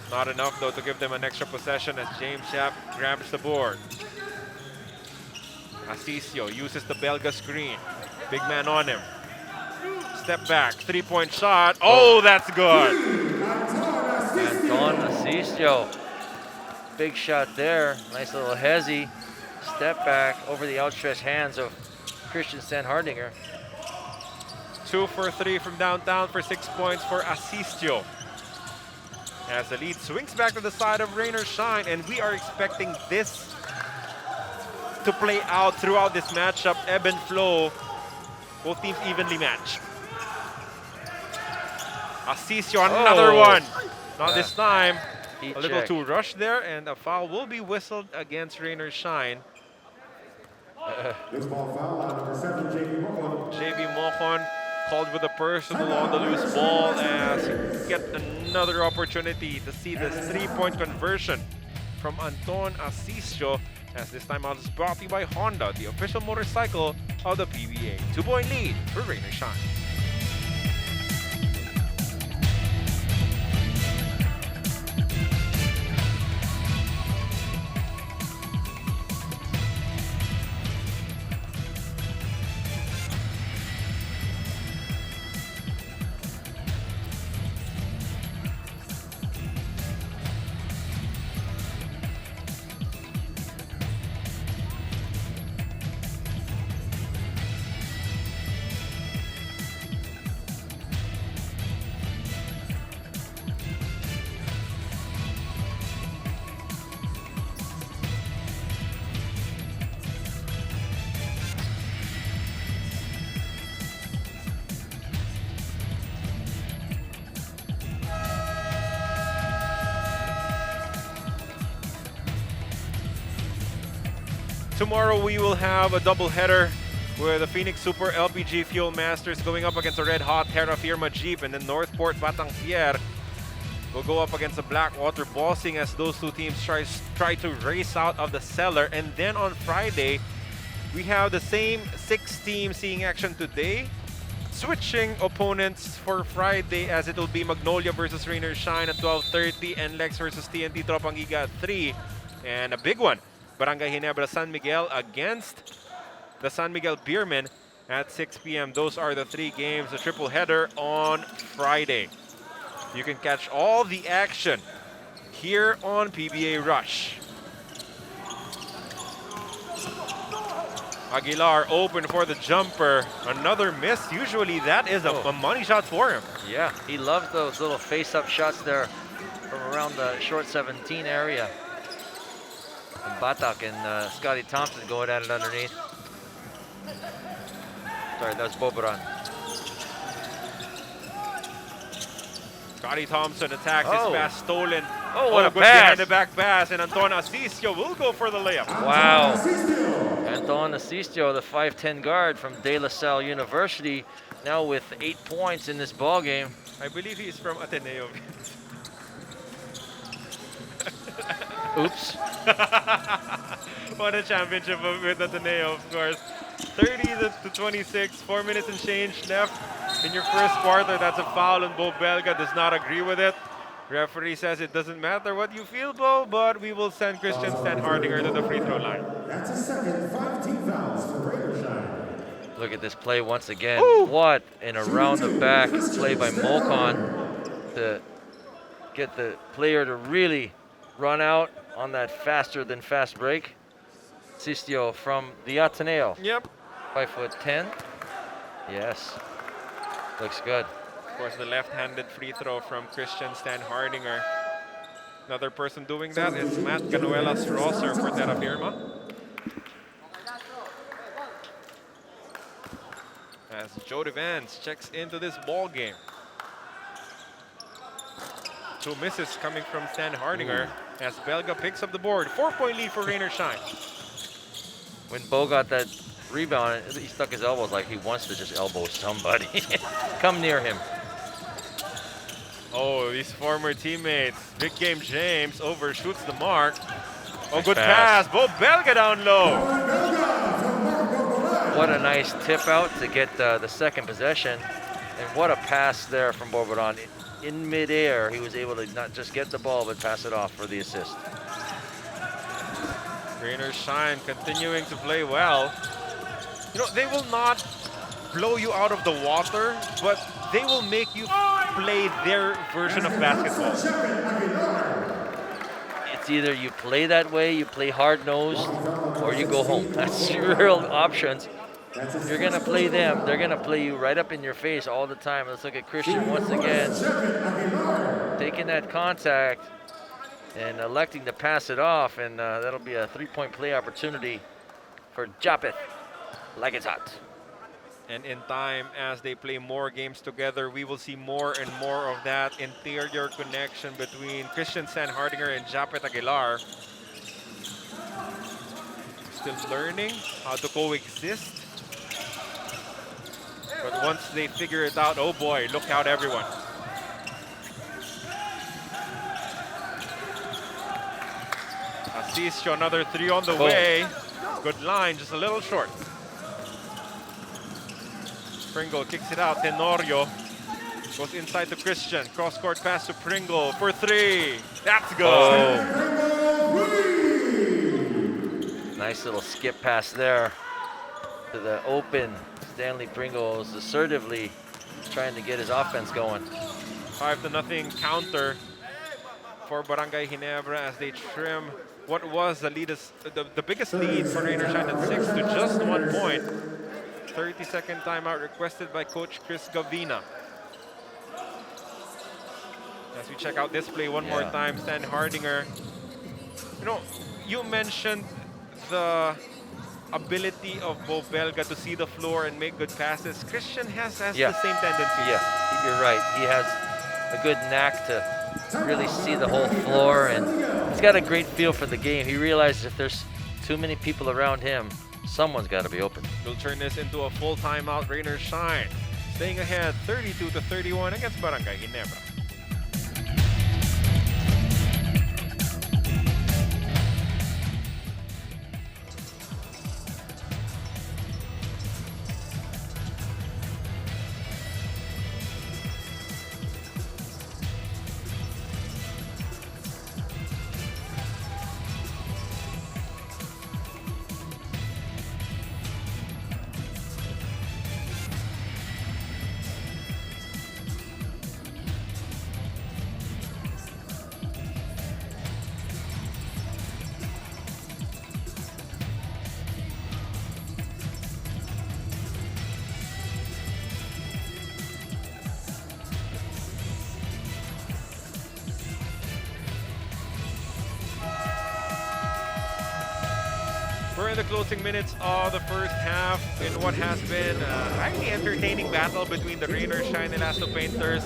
Not enough though to give them an extra possession as James Schaap grabs the board. Asisio uses the Belga screen. Big man on him. Step back, three-point shot. Oh, that's good. Anton Asistio. Big shot there. Nice little hezzy. Step back over the outstretched hands of Christian Sanhardinger. 2 for 3 from downtown for 6 points for Asistio. As the lead swings back to the side of Rainer Shine, and we are expecting this to play out throughout this matchup. Ebb and flow. Both teams evenly matched. Asisio, another one. Not this time. A little too rushed there, and a foul will be whistled against Rainer Shine. This ball foul on number 7, JB Mochon. JB Mochon called with a personal on the loose ball as we get another opportunity to see this three-point conversion from Anton Asisio, as this time out is brought to you by Honda, the official motorcycle of the PBA. 2-point lead for Rainer Shine. Tomorrow we will have a doubleheader with the Phoenix Super LPG Fuel Masters going up against the Red Hot Terra Firma Jeep, and then Northport Batang Pier will go up against the Blackwater Bossing as those two teams try to race out of the cellar. And then on Friday, we have the same 6 teams seeing action today, switching opponents for Friday as it will be Magnolia versus Rainer Shine at 12:30 and Lex versus TNT Tropangiga at 3. And a big one, Brgy.Ginebra San Miguel against the San Miguel Beermen at 6 p.m. Those are the 3 games, a triple header on Friday. You can catch all the action here on PBA Rush. Aguilar open for the jumper. Another miss. Usually that is a money shot for him. Yeah, he loves those little face-up shots there from around the short 17 area. And Batak and Scotty Thompson going at it underneath. Sorry, that was Boboran. Scotty Thompson attacks his pass stolen. Oh, what a good pass! behind the back pass, and Anton Asisio will go for the layup. Wow. Anton Asistio, the 5'10 guard from De La Salle University, now with 8 points in this ball game. I believe he's from Ateneo. Oops. Won a championship with Ateneo, of course. 30 to 26, 4 minutes and change left in your first quarter. That's a foul, and Bo Belga does not agree with it. Referee says it doesn't matter what you feel, Bo, but we will send Christian Stanhardinger to the free throw line. That's a second 5 team fouls for Rainer Shine. Look at this play once again. Ooh. What an around the back play by Mocon to get the player to really run out on that faster than fast break. Asistio from the Ateneo. Yep. 5'10". Yes. Looks good. Of course, the left-handed free throw from Christian Stan Hardinger. Another person doing that is Matt Ganuelas Rosser for Terra Firma. As Jody Vance checks into this ball game. 2 misses coming from Stan Hardinger as Belga picks up the board. 4-point lead for Rainer Shine. When Bo got that rebound, he stuck his elbows like he wants to just elbow somebody. Come near him. Oh, these former teammates. Big Game James overshoots the mark. Oh, Nice good pass. pass. Bo Belga down low. What a nice tip out to get the second possession. And what a pass there from Borbodon. In midair, he was able to not just get the ball, but pass it off for the assist. Rainer Shine continuing to play well. You know, they will not blow you out of the water, but they will make you play their version of basketball. It's either you play that way, you play hard-nosed, or you go home. That's your real options. If you're going to play them, they're going to play you right up in your face all the time. Let's look at Christian once again. Taking that contact and electing to pass it off, and that'll be a three-point play opportunity for Japeth. Like it's hot. And in time, as they play more games together, we will see more and more of that interior connection between Christian Stan Hardinger and Japeth Aguilar. Still learning how to coexist. But once they figure it out, oh boy, look out everyone. Asisio, another 3 on the way. Good line, just a little short. Pringle kicks it out. Tenorio goes inside to Christian. Cross-court pass to Pringle for 3. That's good. Nice little skip pass there to the open. Stanley Pringle is assertively trying to get his offense going. 5-0 counter for Barangay Ginebra as they trim what was the biggest lead for Rainer Shine at 6 to just 1 point. 30-second timeout requested by Coach Chris Gavina. As we check out this play one more time, Stan Hardinger. You know, you mentioned the ability of Bo Belga to see the floor and make good passes. Christian has the same tendency. Yeah, you're right. He has a good knack to really see the whole floor, and he's got a great feel for the game. He realizes if there's too many people around him, someone's got to be open. We'll turn this into a full timeout. Rainer Shine staying ahead 32-31 against Barangay Ginebra. We're in the closing minutes of the first half in what has been a highly entertaining battle between the Rainer Shine Elasto Painters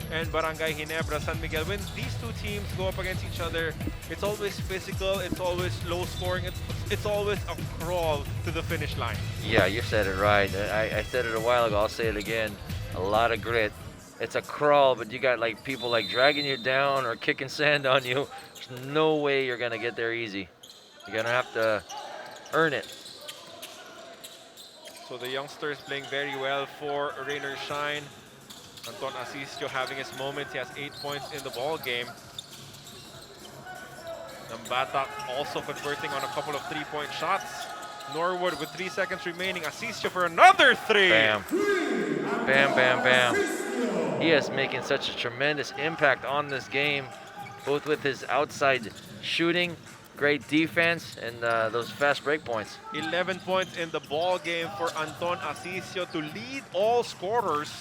and Barangay Ginebra San Miguel. When these two teams go up against each other, it's always physical, it's always low scoring, it's always a crawl to the finish line. Yeah, you said it right. I said it a while ago, I'll say it again. A lot of grit. It's a crawl, but you got like people like dragging you down or kicking sand on you. There's no way you're gonna get there easy. You're gonna have to earn it. So the youngsters playing very well for Rainer Shine. Anton Asisio having his moments. He has 8 points in the ball game. Nambata also converting on a couple of 3-point shots. Norwood with 3 seconds remaining. Asisio for another 3. Bam. Bam, bam, bam. He is making such a tremendous impact on this game, both with his outside shooting great defense and those fast break points. 11 points in the ball game for Anton Asisio to lead all scorers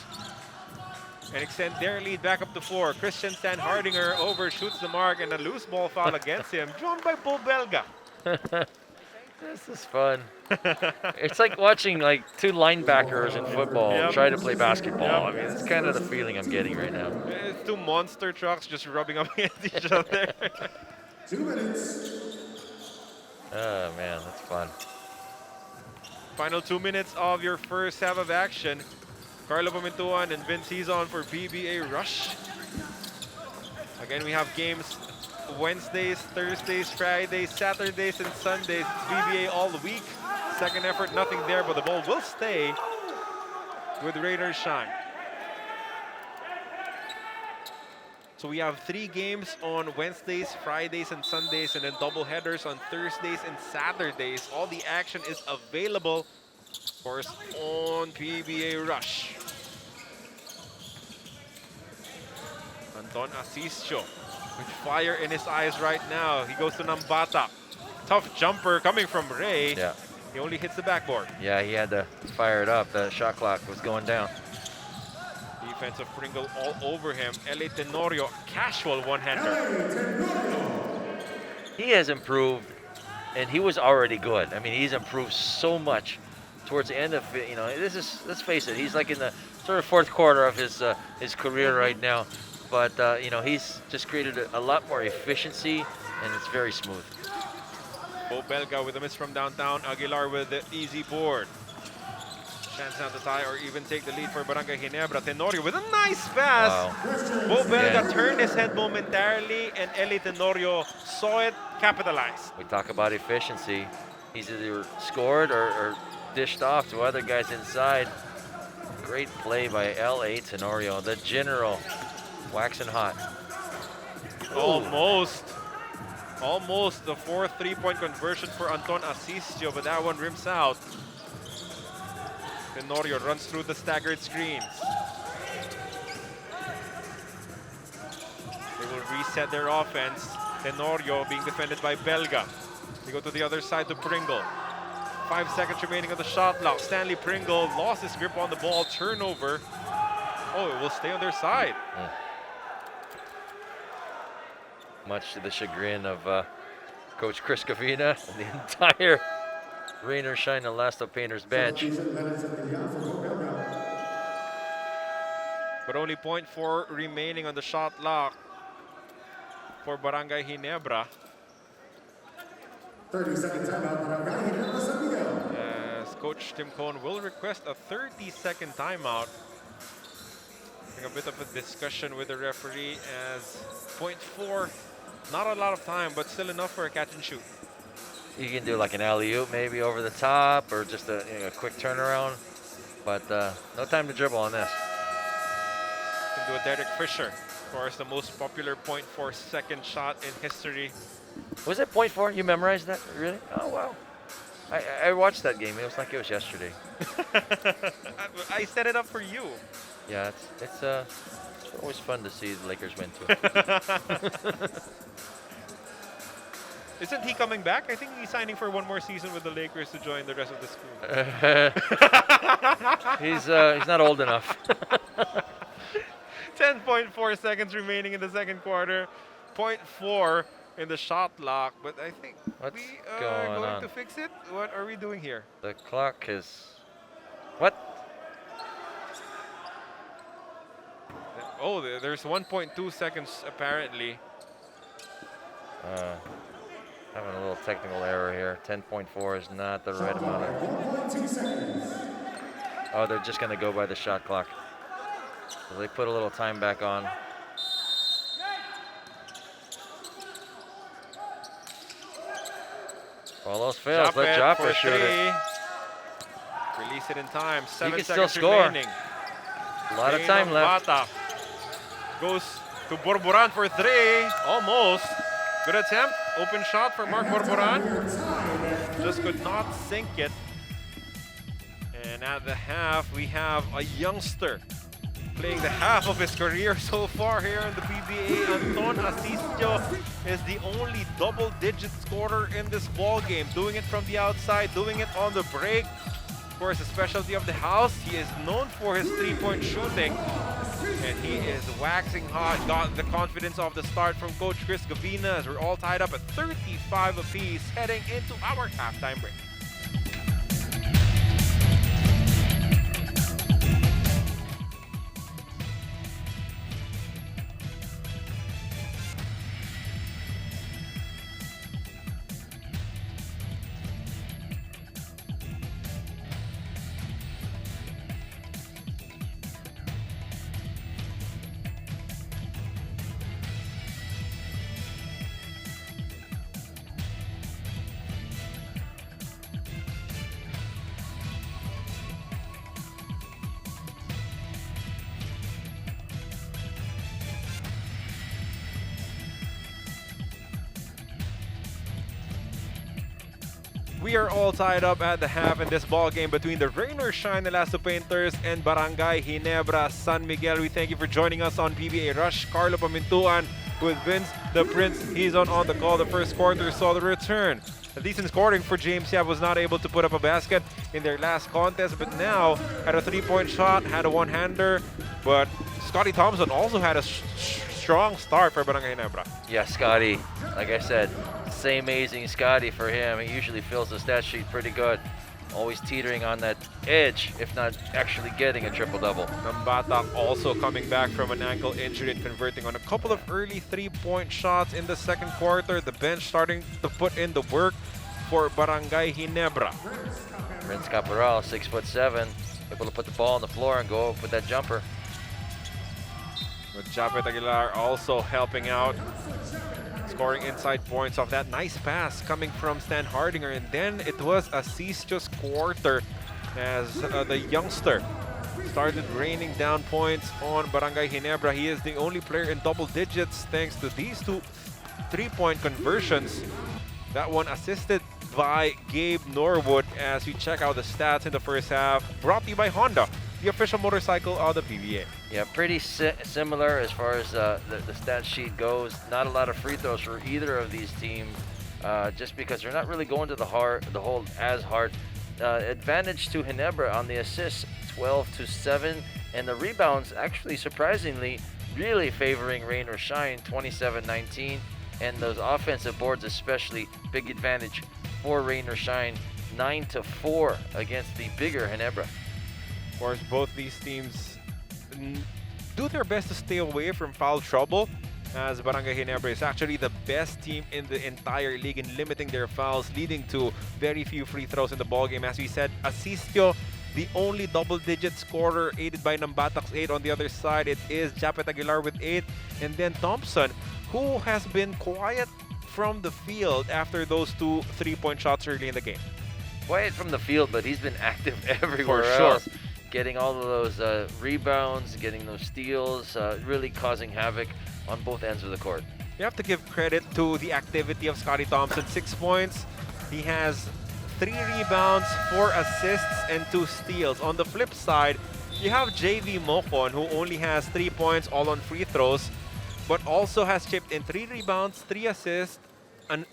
and extend their lead back up to 4. Christian Sanhardinger overshoots the mark and a loose ball foul against him, drawn by Bo Belga. This is fun. It's like watching like two linebackers in football try to play basketball. I mean, it's kind of the feeling I'm getting right now. It's two monster trucks just rubbing up against each other. 2 minutes. Oh man, that's fun. Final 2 minutes of your first half of action. Carlo Pamintuan and Vince Hizon for PBA Rush. Again, we have games Wednesdays, Thursdays, Fridays, Saturdays, and Sundays. It's PBA all week. Second effort, nothing there, but the ball will stay with Raiders Shine. So we have 3 games on Wednesdays, Fridays, and Sundays, and then double headers on Thursdays and Saturdays. All the action is available, of course, on PBA Rush. Anton Asisio with fire in his eyes right now. He goes to Nambata. Tough jumper coming from Ray. Yeah. He only hits the backboard. Yeah, he had to fire it up. The shot clock was going down. Defensive Pringle all over him. L.A. Tenorio, casual one-hander. He has improved, and he was already good. I mean, he's improved so much towards the end of it. You know, this is, let's face it, he's like in the sort of fourth quarter of his career right now. But you know, he's just created a lot more efficiency, and it's very smooth. Bo Belga with a miss from downtown. Aguilar with the easy board. Chance now to tie or even take the lead for Brgy.Ginebra. Tenorio with a nice pass. Wow. Bo Belga turned his head momentarily, and Eli Tenorio saw it, capitalized. We talk about efficiency. He's either scored or dished off to other guys inside. Great play by L.A. Tenorio, the general, waxing hot. Almost the fourth three-point conversion for Anton Asisio, but that one rims out. Tenorio runs through the staggered screens. They will reset their offense. Tenorio being defended by Belga. They go to the other side to Pringle. 5 seconds remaining on the shot clock. Stanley Pringle lost his grip on the ball. Turnover. Oh, it will stay on their side. Much to the chagrin of Coach Chris Cavina and the entire Rain or Shine Elasto Painters bench. But only 0.4 remaining on the shot clock for Brgy.Ginebra. 30-second timeout, Brgy.Ginebra, San Miguel. As Coach Tim Cohn will request a 30-second timeout. Having a bit of a discussion with the referee as 0.4, not a lot of time, but still enough for a catch and shoot. You can do like an alley-oop maybe over the top or just a quick turnaround, but no time to dribble on this. You can do a Derek Fisher, of course, the most popular 0.4 second shot in history. Was it 0.4? You memorized that? Really? Oh, wow. I watched that game. It was like it was yesterday. I set it up for you. Yeah, it's always fun to see the Lakers win too. Isn't he coming back? I think he's signing for one more season with the Lakers to join the rest of the school. He's not old enough. 10.4 seconds remaining in the second quarter. 0.4 in the shot clock, but I think What's we are going to fix it. What are we doing here? The clock is... What? Oh, there's 1.2 seconds apparently. Having a little technical error here. 10.4 is not the right amount. 1.2 seconds. Oh, they're just going to go by the shot clock. So they put a little time back on. All those fails. Let Jopper shoot it. Release it in time. 7 can seconds still score. remaining. A lot of time left. Bata goes to Borboran for 3. Almost. Good attempt. Open shot for Mark Borboran. Just could not sink it. And at the half, we have a youngster playing the half of his career so far here in the PBA. Anton Asistio is the only double-digit scorer in this ball game, doing it from the outside, doing it on the break. Of course, the specialty of the house, he is known for his three-point shooting, and he is waxing hot. Got the confidence of the start from Coach Chris Gavina as we're all tied up at 35 apiece, heading into our halftime break. We are all tied up at the half in this ball game between the Rain or Shine Elasto Painters and Brgy.Ginebra San Miguel. We thank you for joining us on PBA Rush. Carlo Pamintuan with Vince the Prince. He's on the call. The first quarter saw the return. A decent scoring for James Yap, was not able to put up a basket in their last contest, but now had a three-point shot, had a one-hander. But Scotty Thompson also had a strong start for Brgy.Ginebra. Yeah, Scotty, like I said, same amazing Scotty for him. He usually fills the stat sheet pretty good. Always teetering on that edge, if not actually getting a triple-double. Nambatak also coming back from an ankle injury and converting on a couple of early three-point shots in the second quarter. The bench starting to put in the work for Brgy.Ginebra. Prince Caporal, 6'7", able to put the ball on the floor and go with that jumper. But Japet Aguilar also helping out, scoring inside points off that nice pass coming from Stan Hardinger. And then it was Asistio's quarter as the youngster started raining down points on Brgy.Ginebra. He is the only player in double digits thanks to these two three-point conversions. That one assisted by Gabe Norwood as we check out the stats in the first half. Brought to you by Honda, the official motorcycle of the PBA. Yeah, pretty similar as far as the stat sheet goes. Not a lot of free throws for either of these teams, just because they're not really going to the hole as hard. Advantage to Ginebra on the assists, 12-7, and the rebounds actually surprisingly really favoring Rain or Shine, 27-19, and those offensive boards especially big advantage for Rain or Shine, 9-4 against the bigger Ginebra. Of course, both these teams do their best to stay away from foul trouble, as Brgy.Ginebra is actually the best team in the entire league in limiting their fouls, leading to very few free throws in the ballgame. As we said, Asistio, the only double-digit scorer, aided by Nambatak's 8. On the other side, it is Japet Aguilar with 8, and then Thompson, who has been quiet from the field after those two three-point shots early in the game. Quiet from the field, but he's been active everywhere else. Getting all of those rebounds, getting those steals, really causing havoc on both ends of the court. You have to give credit to the activity of Scotty Thompson. 6 points. He has 3 rebounds, 4 assists, and 2 steals. On the flip side, you have JV Mocon, who only has 3 points, all on free throws, but also has chipped in 3 rebounds, 3 assists,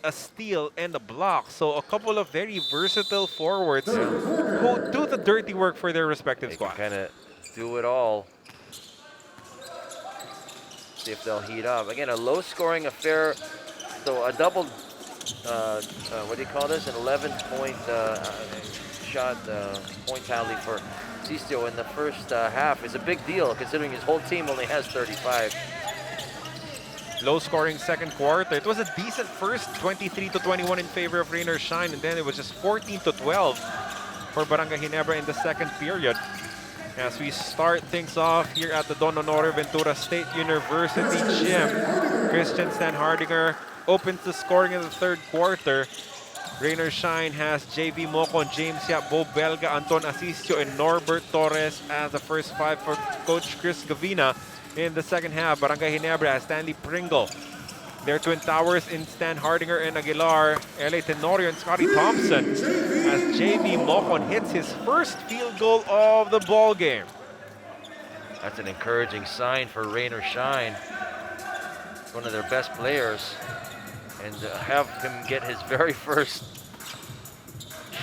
a steal, and a block. So a couple of very versatile forwards who do the dirty work for their respective squad. Kind of do it all. See if they'll heat up. Again, a low-scoring affair. So a double, what do you call this? An 11-point shot point tally for Asistio in the first half is a big deal, considering his whole team only has 35. Low-scoring second quarter. It was a decent first, 23-21 in favor of Rain or Shine, and then it was just 14-12 for Brgy.Ginebra in the second period. As we start things off here at the Don Honorio Ventura State University gym, Christian Stan Hardinger opens the scoring in the third quarter. Rain or Shine has JV Mocon, James Yap, Bo Belga, Anton Asistio, and Norbert Torres as the first 5 for Coach Chris Gavina. In the second half, Brgy.Ginebra has Stanley Pringle. Their twin towers in Stan Hardinger and Aguilar, L.A. Tenorio and Scotty Thompson, as JV Mocon hits his first field goal of the ball game. That's an encouraging sign for Rain or Shine, one of their best players. And to have him get his very first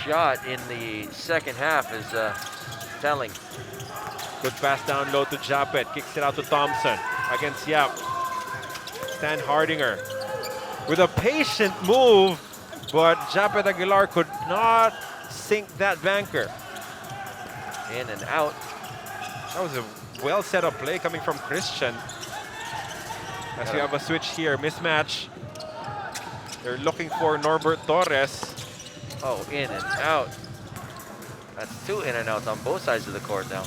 shot in the second half is telling. Good pass down low to Japet. Kicks it out to Thompson against Yap. Stan Hardinger with a patient move, but Japet Aguilar could not sink that banker. In and out. That was a well set up play coming from Christian. As we have a switch here, mismatch. They're looking for Norbert Torres. Oh, in and out. That's 2 in and outs on both sides of the court now.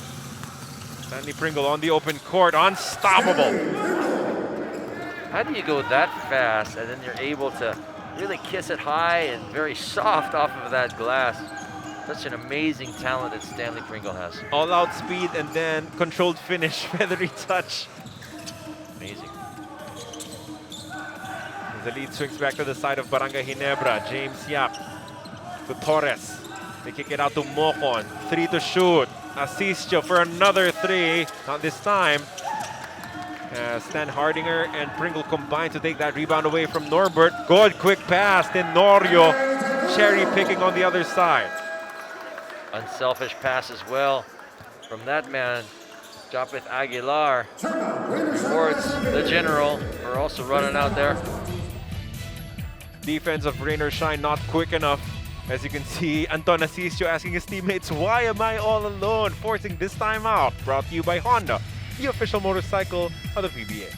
Stanley Pringle on the open court, unstoppable. How do you go that fast and then you're able to really kiss it high and very soft off of that glass? Such an amazing talent that Stanley Pringle has. All out speed and then controlled finish, feathery touch. Amazing. The lead swings back to the side of Brgy.Ginebra. James Yap to Torres. They kick it out to Mocon. 3 to shoot. Asistio for another 3. Not this time. Stan Hardinger and Pringle combined to take that rebound away from Norbert. Good quick pass. Tenorio cherry picking on the other side. Unselfish pass as well from that man, Japet Aguilar. Rewards the general for also running out there. Defense of Rain or Shine not quick enough. As you can see, Anton Asistio asking his teammates, why am I all alone? Forcing this time out. Brought to you by Honda, the official motorcycle of the PBA.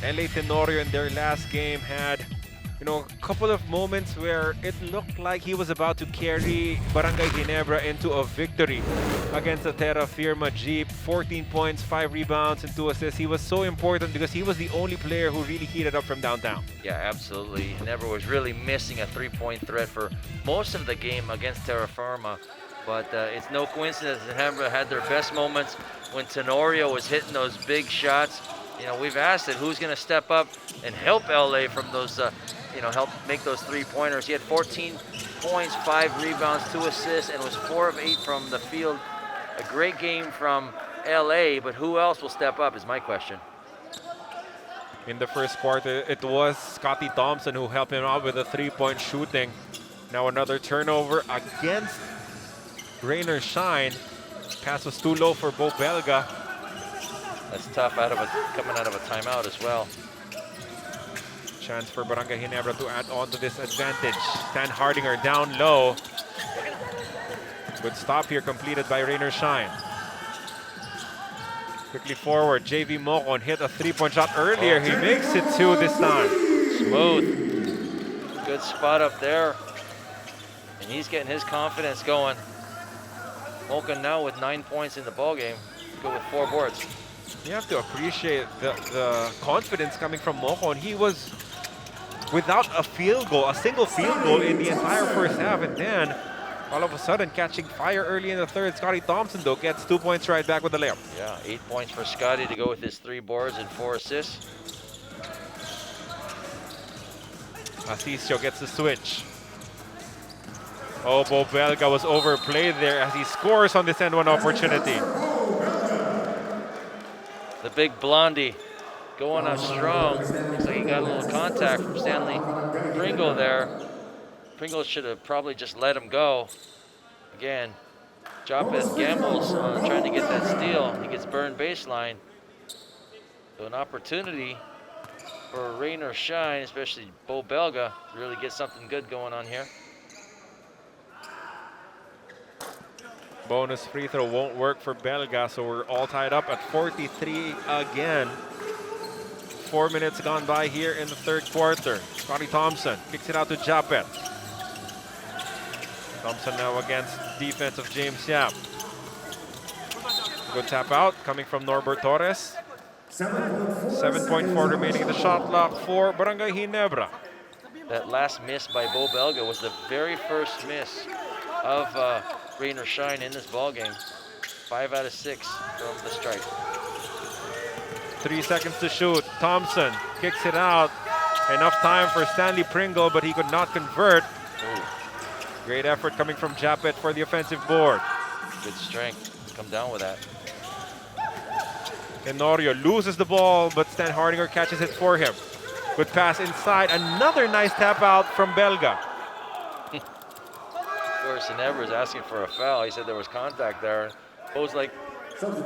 LA Tenorio in their last game had, a couple of moments where it looked like he was about to carry Brgy.Ginebra into a victory against the Terra Firma Jeep. 14 points, 5 rebounds, and 2 assists. He was so important because he was the only player who really heated up from downtown. Yeah, absolutely. Ginebra was really missing a 3-point threat for most of the game against Terra Firma. But it's no coincidence that Ginebra had their best moments when Tenorio was hitting those big shots. We've asked it, who's going to step up and help LA from those, help make those 3-pointers. He had 14 points, 5 rebounds, 2 assists, and was 4 of 8 from the field. A great game from LA, but who else will step up is my question. In the first quarter, it was Scotty Thompson who helped him out with a 3-point shooting. Now another turnover against Rain or Shine. Pass was too low for Bo Belga. That's tough coming out of a timeout as well. Chance for Brgy.Ginebra to add on to this advantage. Stan Hardinger down low. Good stop here completed by Rain or Shine. Quickly forward, JV Mocon hit a 3-point shot earlier. He makes it 2 this time. Smooth. Good spot up there. And he's getting his confidence going. Mocon now with 9 points in the ballgame. Go with 4 boards. You have to appreciate the confidence coming from Mocon. He was without a single field goal in the entire first half, and then all of a sudden catching fire early in the third. Scotty Thompson, though, gets 2 points right back with the layup. Yeah, 8 points for Scotty to go with his 3 boards and 4 assists. Asistio gets the switch. Oh, Bo Belga was overplayed there as he scores on this end one opportunity. The big blondie going up strong. Looks like he got a little contact from Stanley Pringle there. Pringle should have probably just let him go. Again, Japet gambles on trying to get that steal. He gets burned baseline. So an opportunity for rain or shine, especially Bo Belga, to really get something good going on here. Bonus free throw won't work for Belga, so we're all tied up at 43 again. 4 minutes gone by here in the third quarter. Scotty Thompson kicks it out to Japet. Thompson now against defense of James Yap. Good tap out coming from Norbert Torres. 7.4 remaining in the shot clock for Brgy.Ginebra. That last miss by Bo Belga was the very first miss of rain or shine in this ball game. 5 out of 6 from the strike. 3 seconds to shoot. Thompson kicks it out. Enough time for Stanley Pringle, but he could not convert. Ooh. Great effort coming from Japet for the offensive board. Good strength. Come down with that. Tenorio loses the ball, but Stan Hardinger catches it for him. Good pass inside. Another nice tap out from Belga. Of course, Ginebra is asking for a foul. He said there was contact there. Bo's like,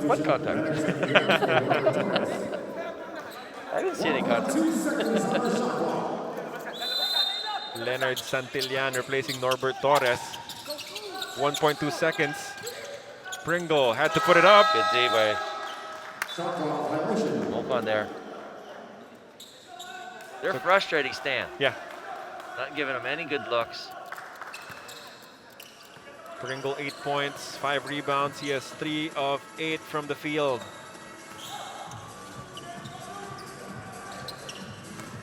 what contact? I didn't see any contact. Leonard Santillan replacing Norbert Torres. 1.2 seconds. Pringle had to put it up. Good D by Mokon there. They're frustrating Stan. Yeah. Not giving him any good looks. Pringle 8 points, 5 rebounds. He has 3 of 8 from the field.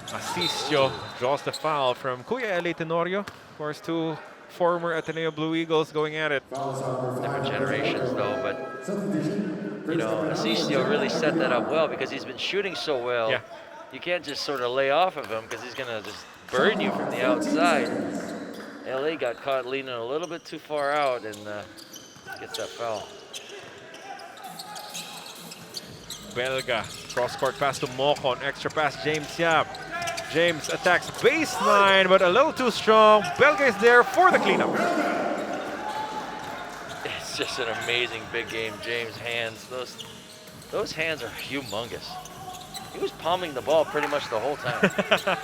Asisio draws the foul from Kuya L.A. Tenorio. Of course, 2 former Ateneo Blue Eagles going at it. Different generations though, but you know, Asisio really set that up well because he's been shooting so well. Yeah. You can't just sort of lay off of him because he's gonna just burn you from the outside. LA got caught leaning a little bit too far out and gets that foul. Belga, cross-court pass to Mokon, extra pass James Yap. James attacks baseline, but a little too strong. Belga is there for the cleanup. It's just an amazing big game. James' hands, those hands are humongous. He was palming the ball pretty much the whole time. I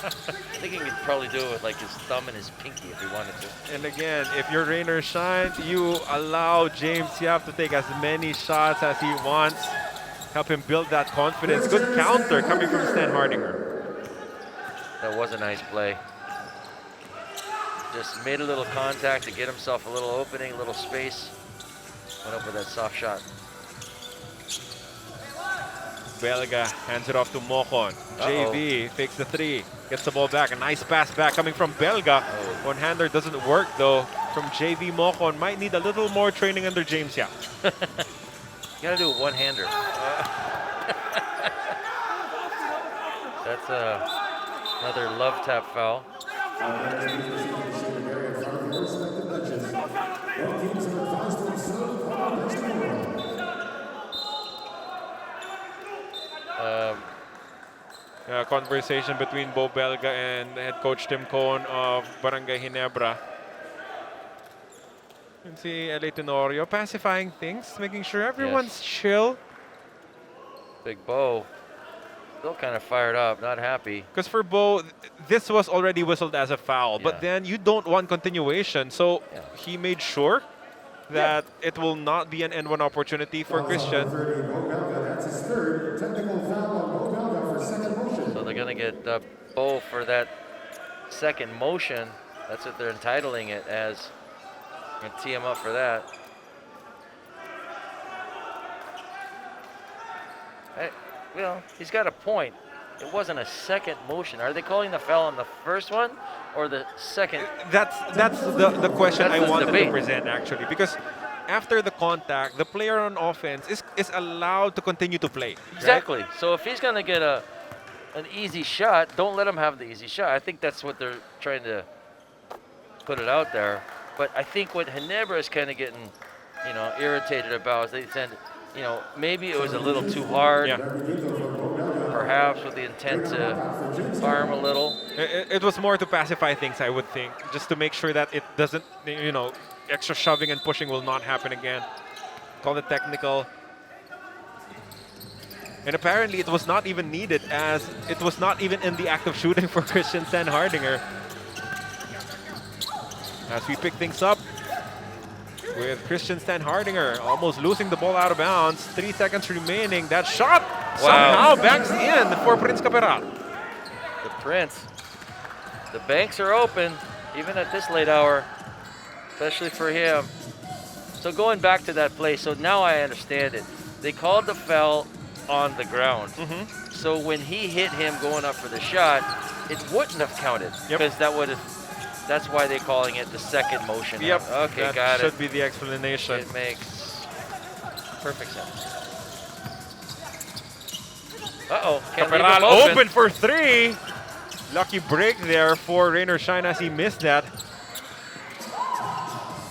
think he could probably do it with like his thumb and his pinky if he wanted to. And again, if you're rain or shine, you allow James Yap to take as many shots as he wants. Help him build that confidence. Good counter coming from Stan Hardinger. That was a nice play. Just made a little contact to get himself a little opening, a little space. Went up with that soft shot. Belga hands it off to Mokon. JV fakes the 3. Gets the ball back. A nice pass back coming from Belga. One-hander doesn't work though from JV. Mokon might need a little more training under James Yap. You gotta do a one-hander. That's another love tap foul. Conversation between Bo Belga and head coach Tim Cohn of Brgy.Ginebra. You can see L.A. Tenorio pacifying things, making sure everyone's chill. Big Bo still kind of fired up, not happy. Because for Bo, this was already whistled as a foul, but then you don't want continuation, so he made sure that it will not be an N1 opportunity for Christian. That's his third technical foul on Bo Belga for second motion. So they're going to get Bo for that second motion. That's what they're entitling it as. Going to tee him up for that. Well, he's got a point. It wasn't a second motion. Are they calling the foul on the first one or the second? That's the question I wanted debate. to present actually, because after the contact, the player on offense is allowed to continue to play. Exactly. Right? So if he's going to get an easy shot, don't let him have the easy shot. I think that's what they're trying to put it out there. But I think what Ginebra is kind of getting, you know, irritated about is they said, you know, maybe it was a little too hard. Perhaps with the intent to harm a little. It was more to pacify things, I would think, just to make sure that it doesn't, you know, extra shoving and pushing will not happen again. Call it technical. And apparently it was not even needed, as it was not even in the act of shooting for Christian Hardinger. As we pick things up with Christian Hardinger almost losing the ball out of bounds. 3 seconds remaining. That shot somehow banks in for Prince Caperal. The Prince. The banks are open, even at this late hour, especially for him. So going back to that play, so now I understand it. They called the foul on the ground. So when he hit him going up for the shot, it wouldn't have counted, because that's why they're calling it the second motion. Yep. Okay, that got it. should be the explanation. It makes perfect sense. Uh-oh. Can't leave him Caperal open for 3. Lucky break there for Rainer Shine as he missed that.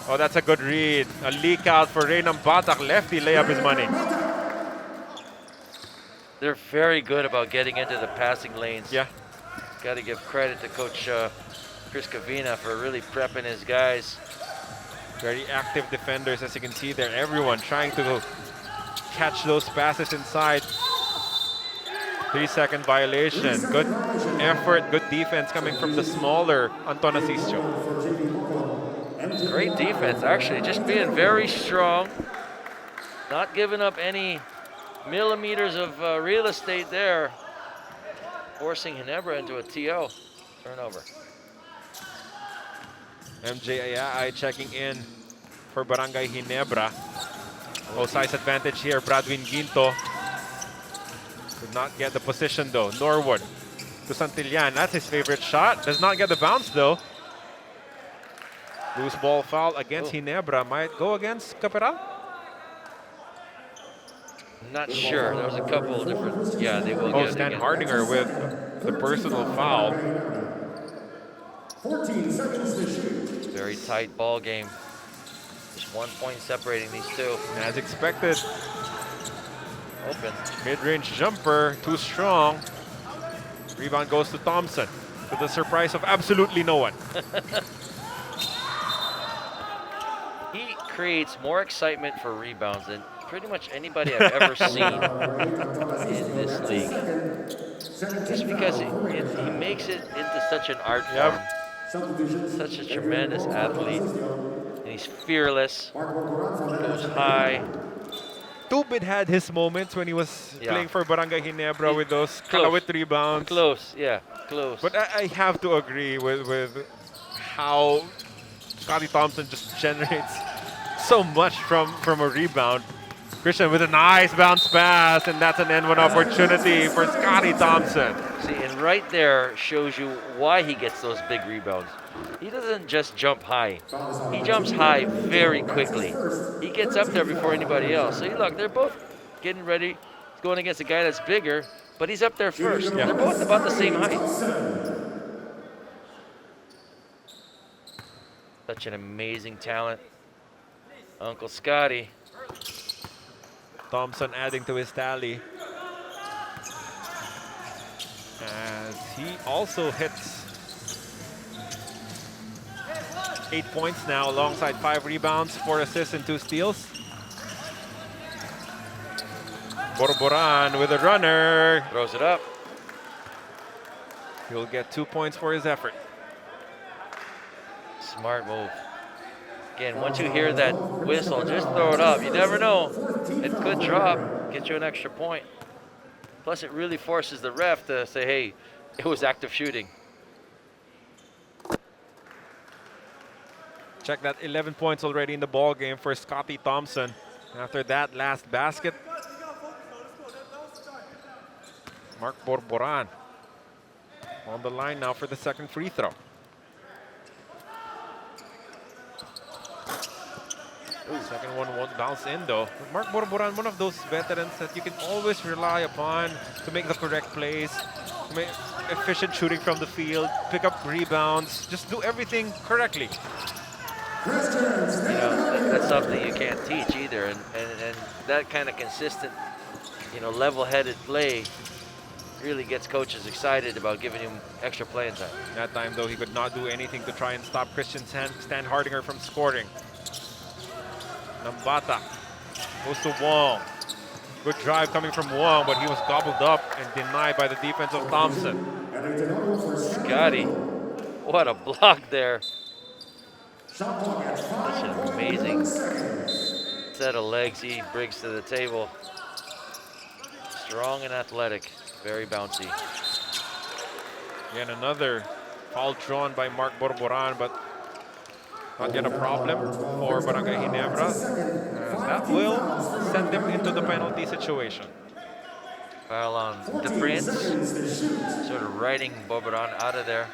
Oh, that's a good read. A leak out for Reynam Batak. Lefty layup is money. They're very good about getting into the passing lanes. Yeah. Got to give credit to Coach Chris Cavina for really prepping his guys. Very active defenders, as you can see there. Everyone trying to catch those passes inside. 3-second violation. Good effort, good defense coming from the smaller Anton Asisio. Great defense, actually. Just being very strong. Not giving up any millimeters of real estate there. Forcing Ginebra into a TO. Turnover. MJ Ayai checking in for Barangay Ginebra. Oh, size advantage here. Bradwin Ginto did not get the position though. Norwood to Santillan. That's his favorite shot. Does not get the bounce though. Loose ball foul against Ginebra. Might go against Caperal? Not sure. There was a couple of different. Yeah, they will get it Stan again. Hardinger with the personal foul. 14 seconds to shoot. Very tight ball game. Just 1 point separating these two. As expected. Open. Mid-range jumper, too strong. Rebound goes to Thompson, to the surprise of absolutely no one. He creates more excitement for rebounds than pretty much anybody I've ever seen in this league. Just because he makes it into such an art form. Such a tremendous athlete. And he's fearless. Goes high. Tubid had his moments when he was playing for Barangay Ginebra with those kalawit rebounds. Close, yeah, close. But I have to agree with how Scotty Thompson just generates so much from a rebound. Christian with a nice bounce pass, and that's an N1 opportunity for Scotty Thompson. See, and right there shows you why he gets those big rebounds. He doesn't just jump high. He jumps high very quickly. He gets up there before anybody else. So look, they're both getting ready. He's going against a guy that's bigger, but he's up there first. They're both about the same height. Such an amazing talent. Uncle Scotty. Thompson adding to his tally. As he also hits 8 points now, alongside 5 rebounds, 4 assists, and 2 steals. Borboran with a runner. Throws it up. He'll get 2 points for his effort. Smart move. Again, once you hear that whistle, just throw it up. You never know. It could drop, get you an extra point. Plus, it really forces the ref to say, hey, it was active shooting. Check that, 11 points already in the ball game for Scotty Thompson. After that last basket, Mark Borboran on the line now for the second free throw. Second one won't bounce in though. Mark Borboran, one of those veterans that you can always rely upon to make the correct plays, to make efficient shooting from the field, pick up rebounds, just do everything correctly. You know, that's something you can't teach either, and that kind of consistent, you know, level-headed play really gets coaches excited about giving him extra playing time. That time though, he could not do anything to try and stop Christian Stan Hardinger from scoring. Nambata goes to Wong. Good drive coming from Wong, but he was gobbled up and denied by the defense of Thompson. Scotty, what a block there. Such an amazing set of legs he brings to the table. Strong and athletic, very bouncy. Again, another foul drawn by Mark Borboran, but not yet a problem for Brgy.Ginebra. That will send them into the penalty situation. Foul on the Prince, sort of riding Borboran out of there.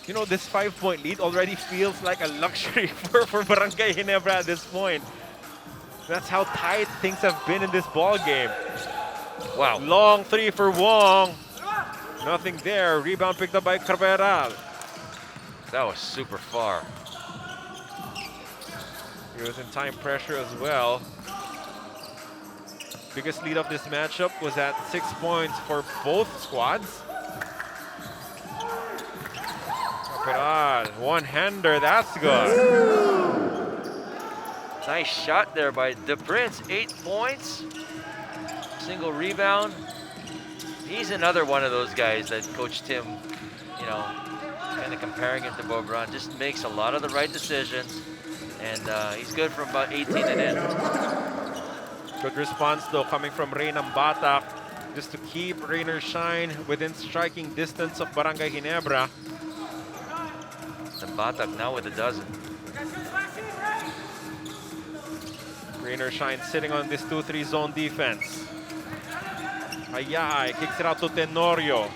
You know, this 5-point lead already feels like a luxury for Brgy.Ginebra at this point. That's how tight things have been in this ball game. Wow. Long three for Wong. Nothing there. Rebound picked up by Cabral. That was super far. He was in time pressure as well. Biggest lead of this matchup was at 6 points for both squads. Cabral, one-hander, that's good. Nice shot there by the Prince. 8 points. Single rebound. He's another one of those guys that Coach Tim, you know, kind of comparing him to Borboran, just makes a lot of the right decisions. And he's good from about 18 and in. Good response though coming from Reynam Batak, just to keep Rainer Shine within striking distance of Brgy.Ginebra. And Batak now with a dozen. Rainer Shine sitting on this 2-3 zone defense. Ayay kicks it out to Tenorio.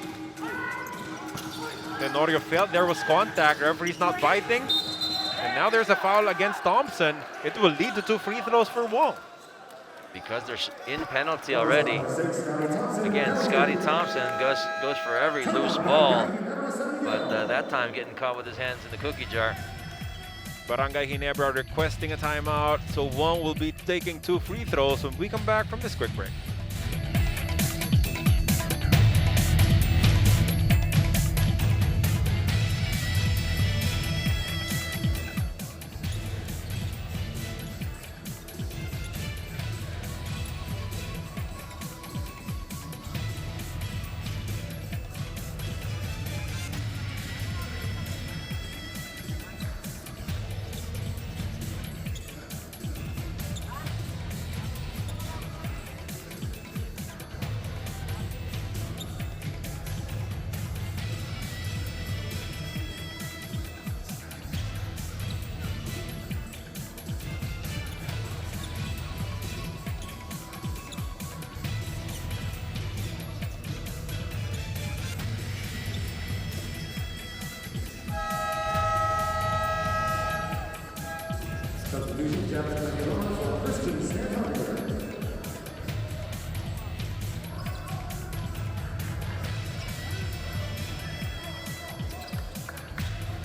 Tenorio felt there was contact. Referee's not biting. And now there's a foul against Thompson. It will lead to 2 free throws for Wong. Because they're in penalty already. Again, Scotty Thompson goes for every loose ball. But that time getting caught with his hands in the cookie jar. Brgy.Ginebra requesting a timeout. So Wong will be taking 2 free throws when we come back from this quick break.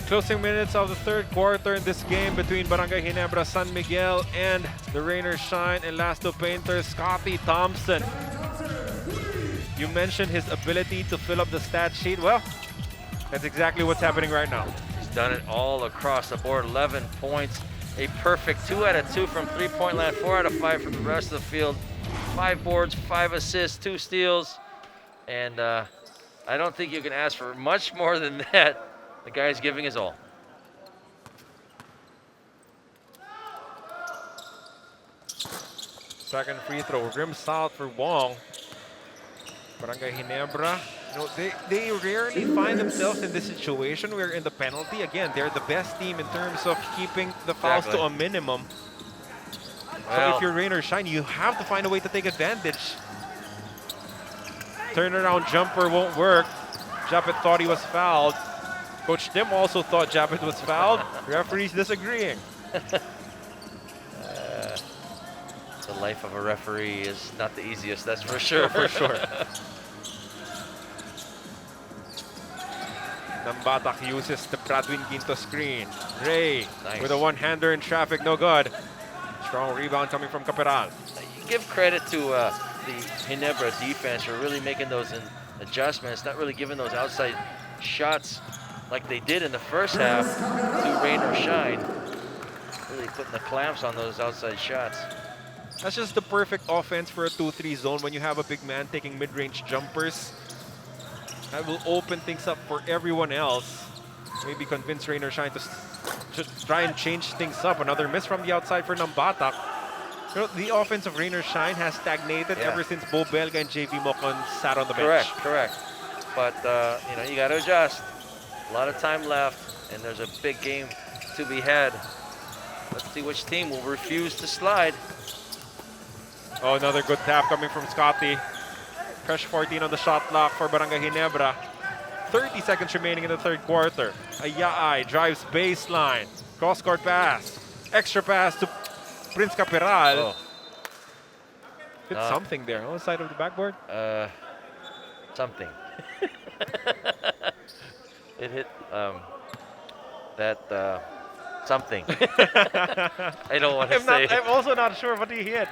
Closing minutes of the third quarter in this game between Brgy.Ginebra San Miguel and the Rainer Shine Elasto Painters, Scotty Thompson. You mentioned his ability to fill up the stat sheet. Well, that's exactly what's happening right now. He's done it all across the board. 11 points, a perfect 2 out of 2 from three-point land, 4 out of 5 from the rest of the field. 5 boards, 5 assists, 2 steals. And I don't think you can ask for much more than that. The guy's giving his all. Second free throw, rim south for Wong. Brgy.Ginebra, you know, they rarely find themselves in this situation where in the penalty, again, they're the best team in terms of keeping the fouls to a minimum. Well, so if you're Rainer Shine, you have to find a way to take advantage. Turnaround jumper won't work. Japet thought he was fouled. Coach Tim also thought Japet was fouled. Referees disagreeing. The life of a referee is not the easiest, that's for sure. For sure. Nambatak uses the Pradwin Ginto screen. Ray with a one-hander in traffic, no good. Strong rebound coming from Cabral. You give credit to the Ginebra defense for really making those adjustments, not really giving those outside shots like they did in the first half to Rain or Shine. Really putting the clamps on those outside shots. That's just the perfect offense for a 2-3 zone when you have a big man taking mid-range jumpers. That will open things up for everyone else. Maybe convince Rain or Shine to just try and change things up. Another miss from the outside for Nambatak. You know, the offense of Rain or Shine has stagnated ever since Bo Belga and JV Mocon sat on the bench. Correct. But you know, you got to adjust. A lot of time left, and there's a big game to be had. Let's see which team will refuse to slide. Oh, another good tap coming from Scotty. Fresh 14 on the shot clock for Brgy.Ginebra. 30 seconds remaining in the third quarter. Ayai drives baseline. Cross-court pass. Extra pass to Prince Capiral. Hit something there on the side of the backboard. Something. It hit that something. I don't want to say. I'm also not sure what he hit.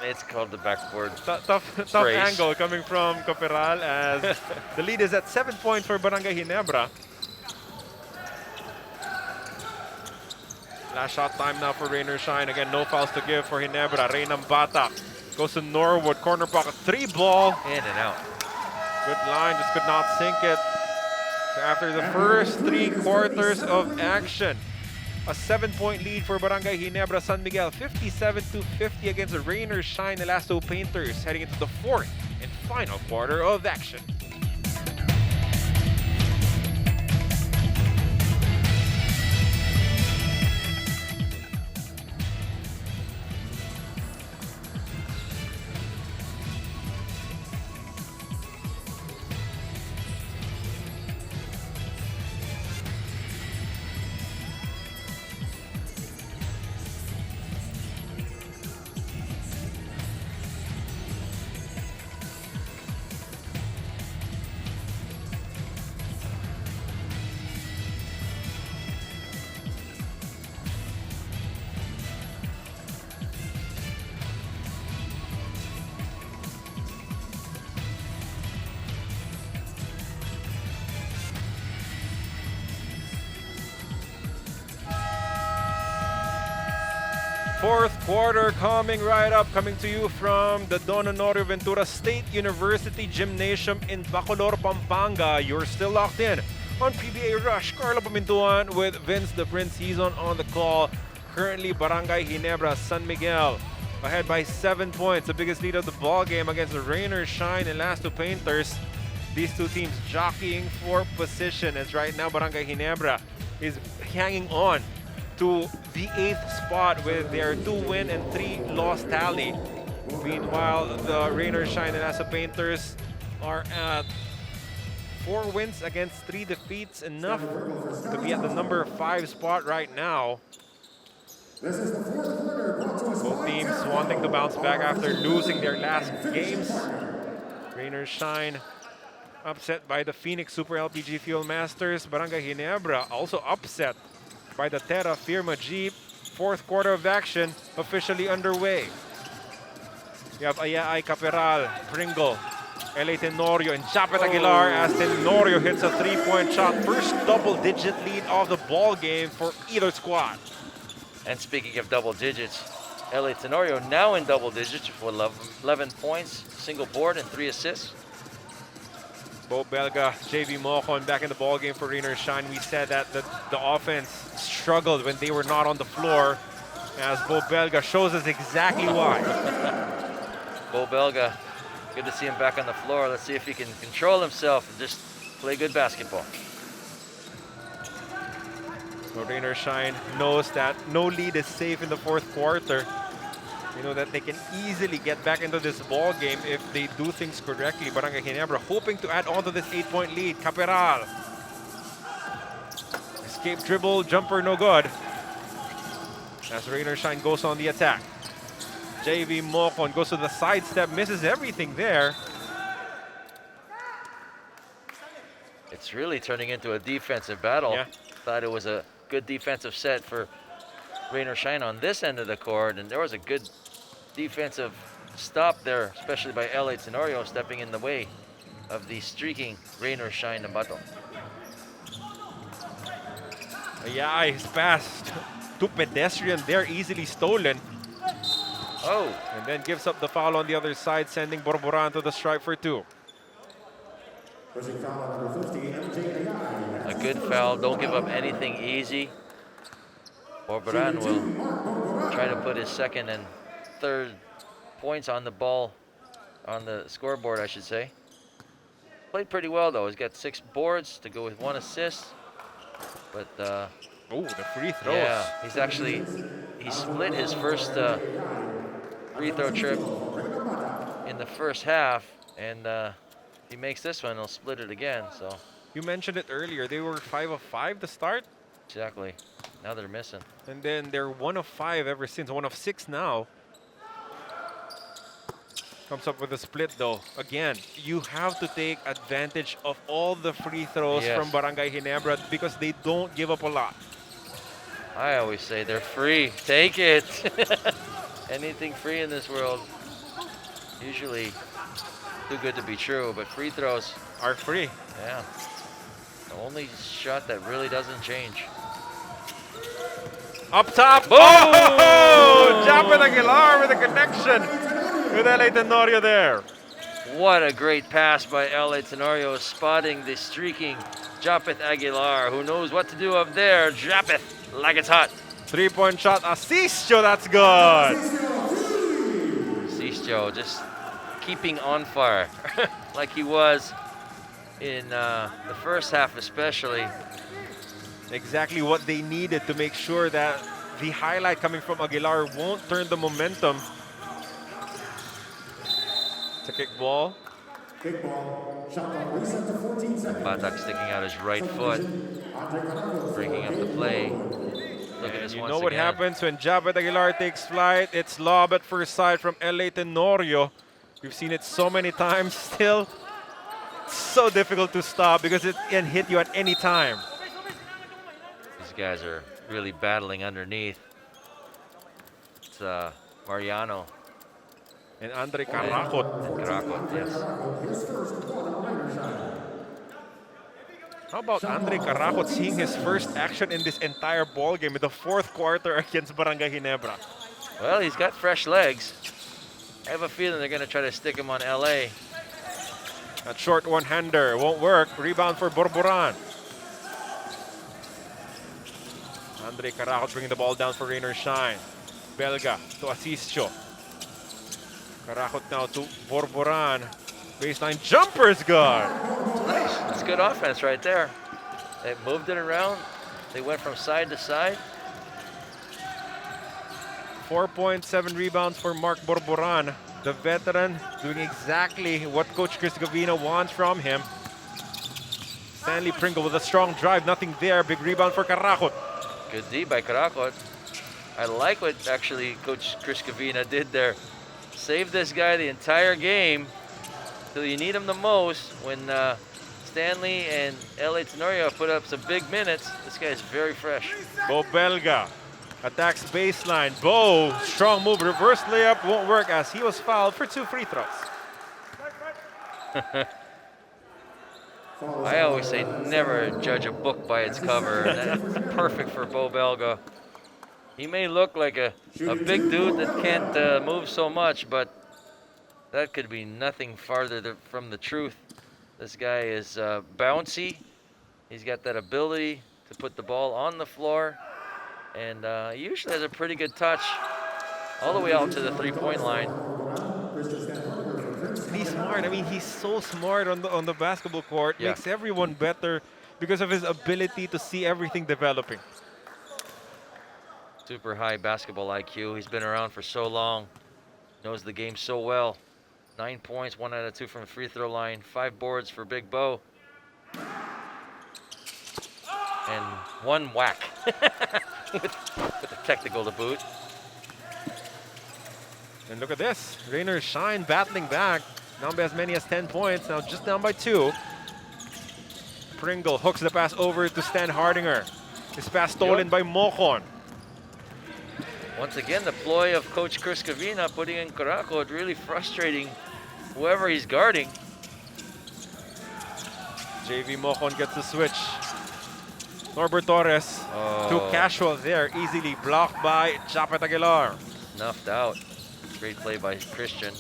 It's called the backboard. Tough angle coming from Capiral as the lead is at 7 points for Brgy.Ginebra. Last shot time now for Rain or Shine. Again, no fouls to give for Ginebra. Reynam Bata goes to Norwood. Corner pocket. 3 ball. In and out. Good line. Just could not sink it. So after the first 3 quarters of action, a 7-point lead for Brgy.Ginebra San Miguel. 57-50 against the Rain or Shine Elasto Painters. Heading into the 4th and final quarter of action. Fourth quarter coming right up, coming to you from the Don Honorio Ventura State University Gymnasium in Bacolor, Pampanga. You're still locked in on PBA Rush. Carlo Pamintuan with Vince the Prince Hizon on the call. Currently, Brgy.Ginebra San Miguel ahead by 7 points. The biggest lead of the ball game against the Rain or Shine Elasto Painters. These two teams jockeying for position as right now Brgy.Ginebra is hanging on to the 8th spot with their 2-win and 3-loss tally. Meanwhile, the Rain or Shine and Elasto Painters are at 4 wins against 3 defeats, enough to be at the number 5 spot right now. Both teams wanting to bounce back after losing their last games. Rain or Shine upset by the Phoenix Super LPG Fuel Masters. Brgy.Ginebra also upset by the Terra Firma Jeep. 4th quarter of action officially underway. You have Ayai Capiral, Pringle, L.A. Tenorio, and Japet Aguilar as Tenorio hits a 3-point shot. First double-digit lead of the ball game for either squad. And speaking of double digits, L.A. Tenorio now in double digits with 11 points, single board, and 3 assists. Bo Belga, JV Mocon back in the ball game for Rain or Shine. We said that the offense struggled when they were not on the floor, as Bo Belga shows us exactly why. Bo Belga, good to see him back on the floor. Let's see if he can control himself and just play good basketball. So Rain or Shine knows that no lead is safe in the 4th quarter. You know that they can easily get back into this ball game if they do things correctly. Brgy.Ginebra hoping to add on to this 8-point lead. Capiral. Escape dribble, jumper no good. As Rain or Shine goes on the attack. JV Mocon goes to the sidestep, misses everything there. It's really turning into a defensive battle. Yeah. Thought it was a good defensive set for Rain or Shine on this end of the court, and there was a good defensive stop there, especially by L.A. Tenorio stepping in the way of the streaking Rain or Shine Nabato. Yeah, his pass to pedestrian there, easily stolen. Oh, And then gives up the foul on the other side, sending Borboran to the stripe for 2. Pushing foul on number 50, MJ a good foul. Don't give up anything easy. Borboran will try to put his second and third points on the ball, on the scoreboard, I should say. Played pretty well, though. He's got 6 boards to go with 1 assist. But, Oh, the free throws. yeah, he split his first free throw trip in the first half. And he makes this one, he'll split it again. So You mentioned it earlier. They were 5 of 5 to start. exactly. Now they're missing. And then they're 1 of 5 ever since. 1 of 6 now. Comes up with a split though. Again, you have to take advantage of all the free throws Yes. from Brgy.Ginebra because they don't give up a lot. I always say they're free. Take it. Anything free in this world. Usually too good to be true, but free throws, Are free. yeah. The only shot that really doesn't change. Up top. Boom! Oh! Japeth Aguilar with a connection with LA Tenorio there. What a great pass by LA Tenorio, spotting the streaking Japeth Aguilar, who knows what to do up there. Japeth, like it's hot. 3-point shot. Assistio, that's good. Cisco just keeping on fire like he was in the first half especially. Exactly what they needed to make sure that the highlight coming from Aguilar won't turn the momentum. It's a kick ball. Big ball. Shot clock reset to 14 seconds. Batak sticking out his right foot, bringing up the play. Look at this You once know what again. happens when Japeth Aguilar takes flight. It's lob at first sight from LA Tenorio. We've seen it so many times. Still so difficult to stop because it can hit you at any time. These guys are really battling underneath. It's Mariano And Andre Caracot. and Caracot, yes. How about Andre Caracot seeing his first action in this entire ball game in the 4th quarter against Brgy.Ginebra? Well, he's got fresh legs. I have a feeling they're going to try to stick him on LA. That short one-hander won't work. Rebound for Borboran. Andre Caracot bringing the ball down for Rainer Shine. Belga to Assistio. Caracot now to Borboran. Baseline jumper is good. Nice. That's good offense right there. They moved it around. They went from side to side. 4.7 rebounds for Mark Borboran. The veteran doing exactly what Coach Chris Gavina wants from him. Stanley Pringle with a strong drive. Nothing there. Big rebound for Caracot. Good D by Caracot. I like what actually Coach Chris Gavina did there. Save this guy the entire game till you need him the most. When Stanley and LA Tenorio put up some big minutes, this guy is very fresh. Bo Belga attacks baseline. Bo, strong move. Reverse layup won't work as he was fouled for 2 free throws. I always say never judge a book by its cover. And that's perfect for Bo Belga. He may look like a big dude that can't move so much, but that could be nothing farther from the truth. This guy is bouncy. He's got that ability to put the ball on the floor, and he usually has a pretty good touch all the way out to the 3-point line. He's smart. I mean, he's so smart on the basketball court. Yeah. Makes everyone better because of his ability to see everything developing. Super high basketball IQ. He's been around for so long. Knows the game so well. 9 points, 1 out of 2 from the free throw line. 5 boards for Big Bo. And 1 whack with the technical to boot. And look at this. Rainer Shine battling back. Down by as many as 10 points. Now just down by 2. Pringle hooks the pass over to Stan Hardinger. His pass stolen by Mocon. Once again, the ploy of Coach Chris Gavina putting in Caracot, really frustrating whoever he's guarding. JV Mocon gets the switch. Norbert Torres, too casual there. Easily blocked by Japeth Aguilar. Snuffed out. Great play by Christian.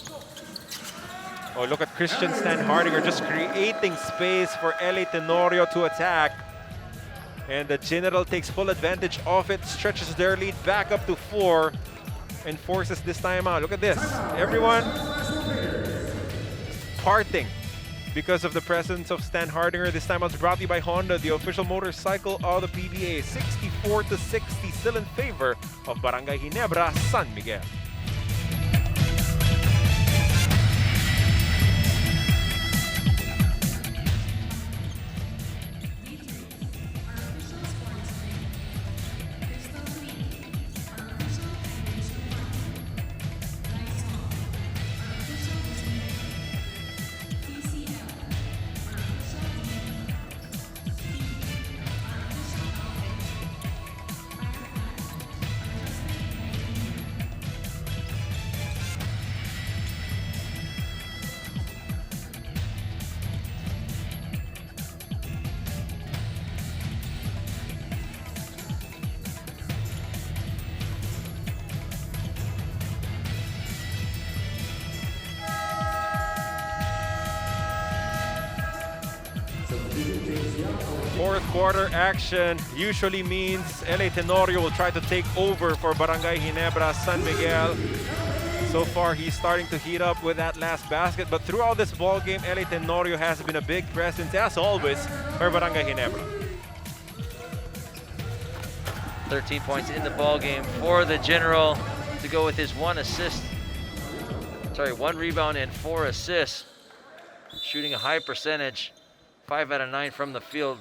Oh, look at Christian Stan Hardinger just creating space for LA Tenorio to attack. And the General takes full advantage of it, stretches their lead back up to 4, and forces this time out. Look at this. Everyone parting because of the presence of Stan Hardinger. This time out is brought to you by Honda, the official motorcycle of the PBA. 64-60 still in favor of Brgy.Ginebra, San Miguel. Fourth quarter action usually means LA Tenorio will try to take over for Brgy.Ginebra San Miguel. So far, he's starting to heat up with that last basket, but throughout this ball game, LA Tenorio has been a big presence, as always, for Brgy.Ginebra. 13 points in the ball game for the General to go with his 1 rebound and 4 assists. Shooting a high percentage, 5 out of 9 from the field,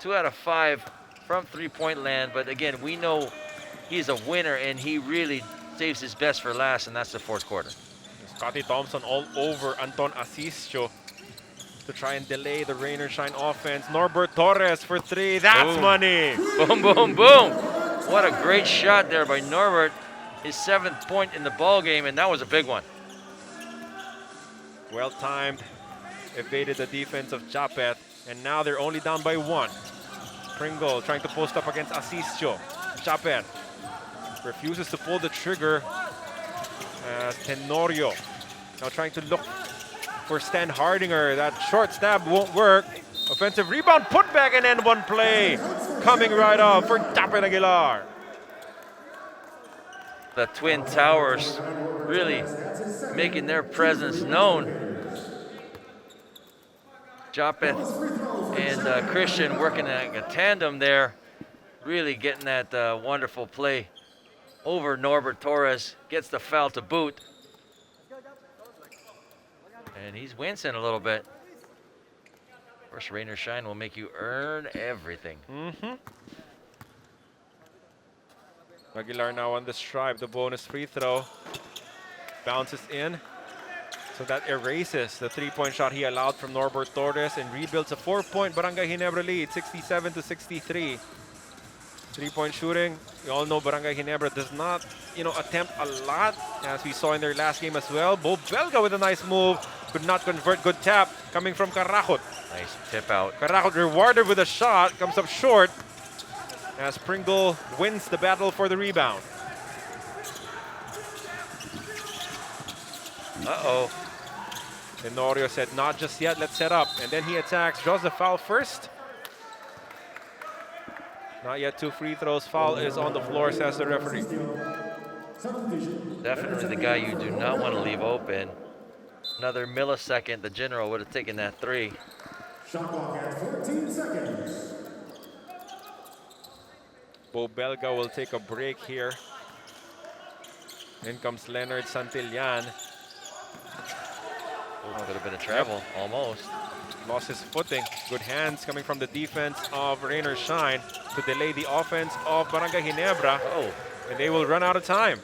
2 out of 5 from three-point land. But again, we know he's a winner and he really saves his best for last, and that's the fourth quarter. Scotty Thompson all over Anton Asisio to try and delay the rain or shine offense. Norbert Torres for 3. That's Boom. money. Boom, boom, boom. What a great shot there by Norbert. His 7th point in the ball game, and that was a big one. Well timed. Evaded the defense of Japet, and now they're only down by 1. Pringle trying to post up against Asisio. Japet refuses to pull the trigger. Tenorio now trying to look for Stan Hardinger. That short stab won't work. Offensive rebound, put back, and end one play. Coming right off for Japet Aguilar. The Twin Towers really making their presence known. Japet and Christian working like a tandem there, really getting that wonderful play over Norbert Torres. Gets the foul to boot. And he's wincing a little bit. Of course, rain or shine will make you earn everything. Aguilar now on the stripe, the bonus free throw. Bounces in. So that erases the 3-point shot he allowed from Norbert Torres and rebuilds a 4-point Brgy.Ginebra lead, 67-63. 3-point shooting. We all know Brgy.Ginebra does not, attempt a lot, as we saw in their last game as well. Bo Belga with a nice move, could not convert. Good tap coming from Carajot. Nice tip out. Carajot rewarded with a shot, comes up short as Pringle wins the battle for the rebound. Uh-oh. Tenorio said, not just yet, let's set up. And then he attacks, draws the foul first. Not yet 2 free throws. Foul is on the floor, says the referee. Definitely the guy you do not want to leave open. Another millisecond, the General would have taken that 3. Shot clock at 14 seconds. Bo Belga will take a break here. In comes Leonard Santillan. Could have been a travel, almost. Lost his footing. Good hands coming from the defense of Rain or Shine to delay the offense of Brgy.Ginebra. Oh. And they will run out of time.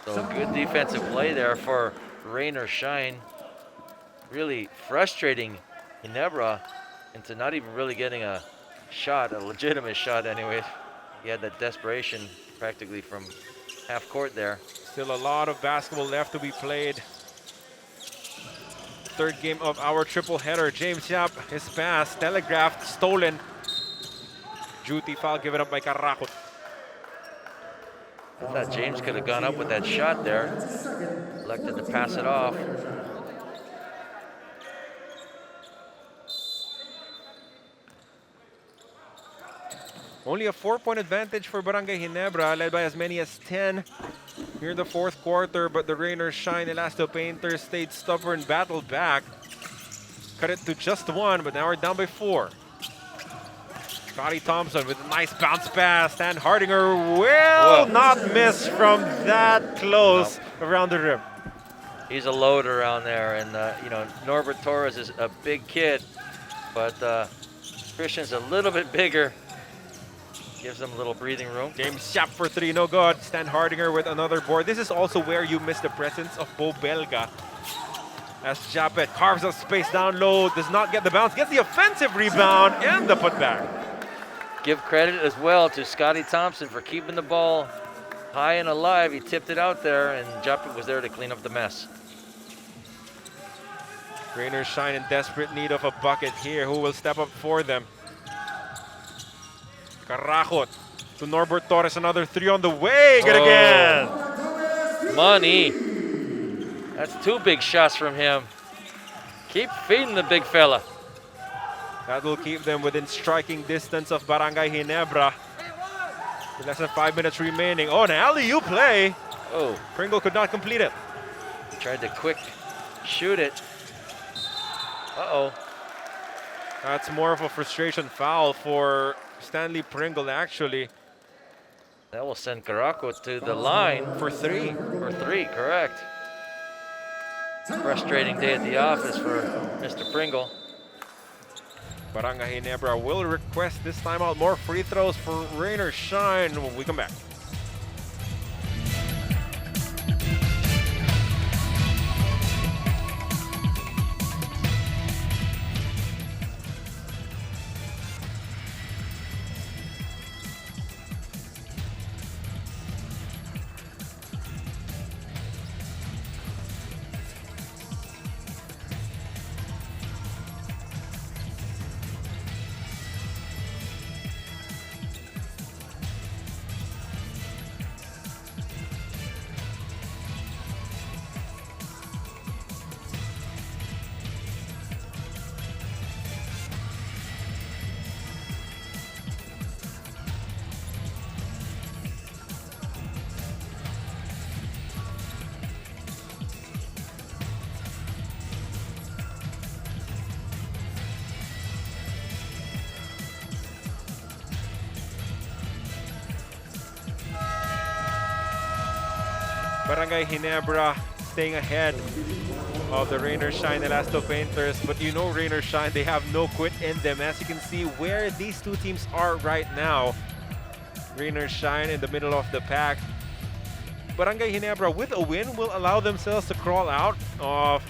So good defensive play there for Rain or Shine. Really frustrating Ginebra into not even really getting a shot, a legitimate shot anyway. He had that desperation practically from half court there. Still a lot of basketball left to be played. Third game of our triple header. James Yap, his pass, telegraphed, stolen. Duty foul given up by Carajot. I thought James could have gone up with that shot there. Elected to pass it off. Only a 4-point advantage for Barangay Ginebra, led by as many as 10 here in the fourth quarter, but the Rainers shine. Elasto Painters stayed stubborn, battled back. Cut it to just 1, but now we're down by 4. Scotty Thompson with a nice bounce pass. Stan Hardinger will not miss from that close around the rim. He's a loader around there, and you know, Norbert Torres is a big kid, but Christian's a little bit bigger. Gives them a little breathing room. James shot for 3, no good. Stan Hardinger with another board. This is also where you miss the presence of Bo Belga. As Japet carves up space down low, does not get the bounce, gets the offensive rebound and the putback. Give credit as well to Scotty Thompson for keeping the ball high and alive. He tipped it out there, and Japet was there to clean up the mess. Rainers shine in desperate need of a bucket here. Who will step up for them? Carajot to Norbert Torres, another 3 on the way. Good again. Money. That's 2 big shots from him. Keep feeding the big fella. That will keep them within striking distance of Barangay Ginebra. With less than 5 minutes remaining. Oh, an alley-oop play. Oh, Pringle could not complete it. tried to quick shoot it. Uh-oh. That's more of a frustration foul for Stanley Pringle, actually. That will send Caraco to the line For 3. for 3, correct. Frustrating day at the office for Mr. Pringle. Barangay Ginebra will request this timeout. More free throws for Rainers shine when we come back. Barangay Ginebra staying ahead of the Rainers Shine Elasto Painters. But you know Rainers Shine, they have no quit in them. As you can see where these two teams are right now. Rainers Shine in the middle of the pack. Barangay Ginebra with a win will allow themselves to crawl out of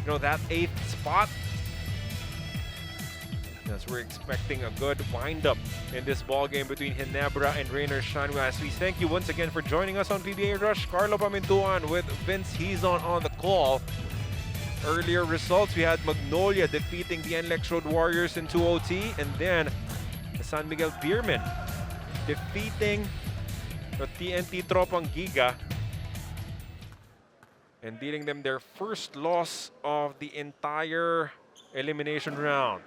that 8th spot. As we're expecting a good wind-up in this ball game between Ginebra and Rainers Shine. As we thank you once again for joining us on PBA Rush. Carlo Pamintuan with Vince Hizon on the call. Earlier results, we had Magnolia defeating the NLEX Road Warriors in 2 OT, and then the San Miguel Beermen defeating the TNT Tropang Giga and dealing them their first loss of the entire elimination round.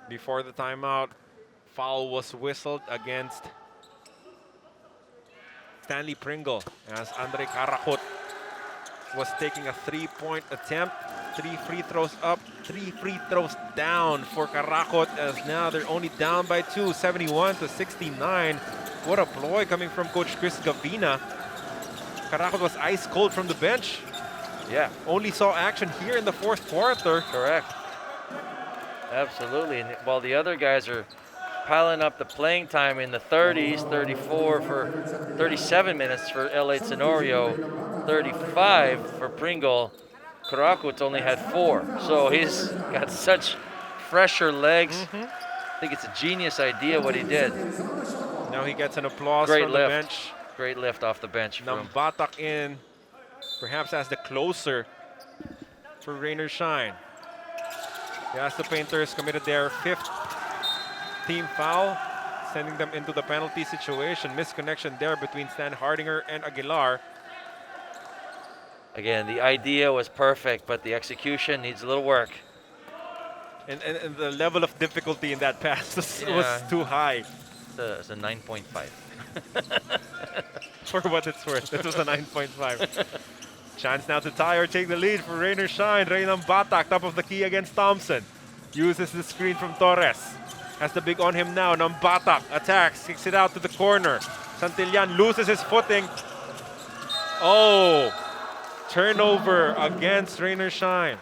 Before the timeout, foul was whistled against Stanley Pringle as Andre Carajot was taking a 3-point attempt. 3 free throws up, 3 free throws down for Carajot, as now they're only down by 2, 71-69. What a ploy coming from Coach Chris Gavina. Carajot was ice cold from the bench. Yeah. Only saw action here in the fourth quarter. Correct. Absolutely. And while the other guys are piling up the playing time in the 30s, 34 for 37 minutes for LA Tenorio, 35 for Pringle. Caracot's only had 4. So he's got such fresher legs. I think it's a genius idea what he did. Now he gets an applause Great from lift. the bench. Great lift off the bench. Nambatak in, perhaps as the closer for Rainers Shine. The Elasto Painters committed their 5th team foul, sending them into the penalty situation. Misconnection there between Stan Hardinger and Aguilar. Again, the idea was perfect, but the execution needs a little work. And the level of difficulty in that pass was Yeah. too high. It's a 9.5. For what it's worth, it was a 9.5. Chance now to tie or take the lead for Rain or Shine. Reynam Batak, top of the key against Thompson. Uses the screen from Torres. Has the big on him now. Nambatak attacks, kicks it out to the corner. Santillan loses his footing. Oh, turnover against Rain or Shine.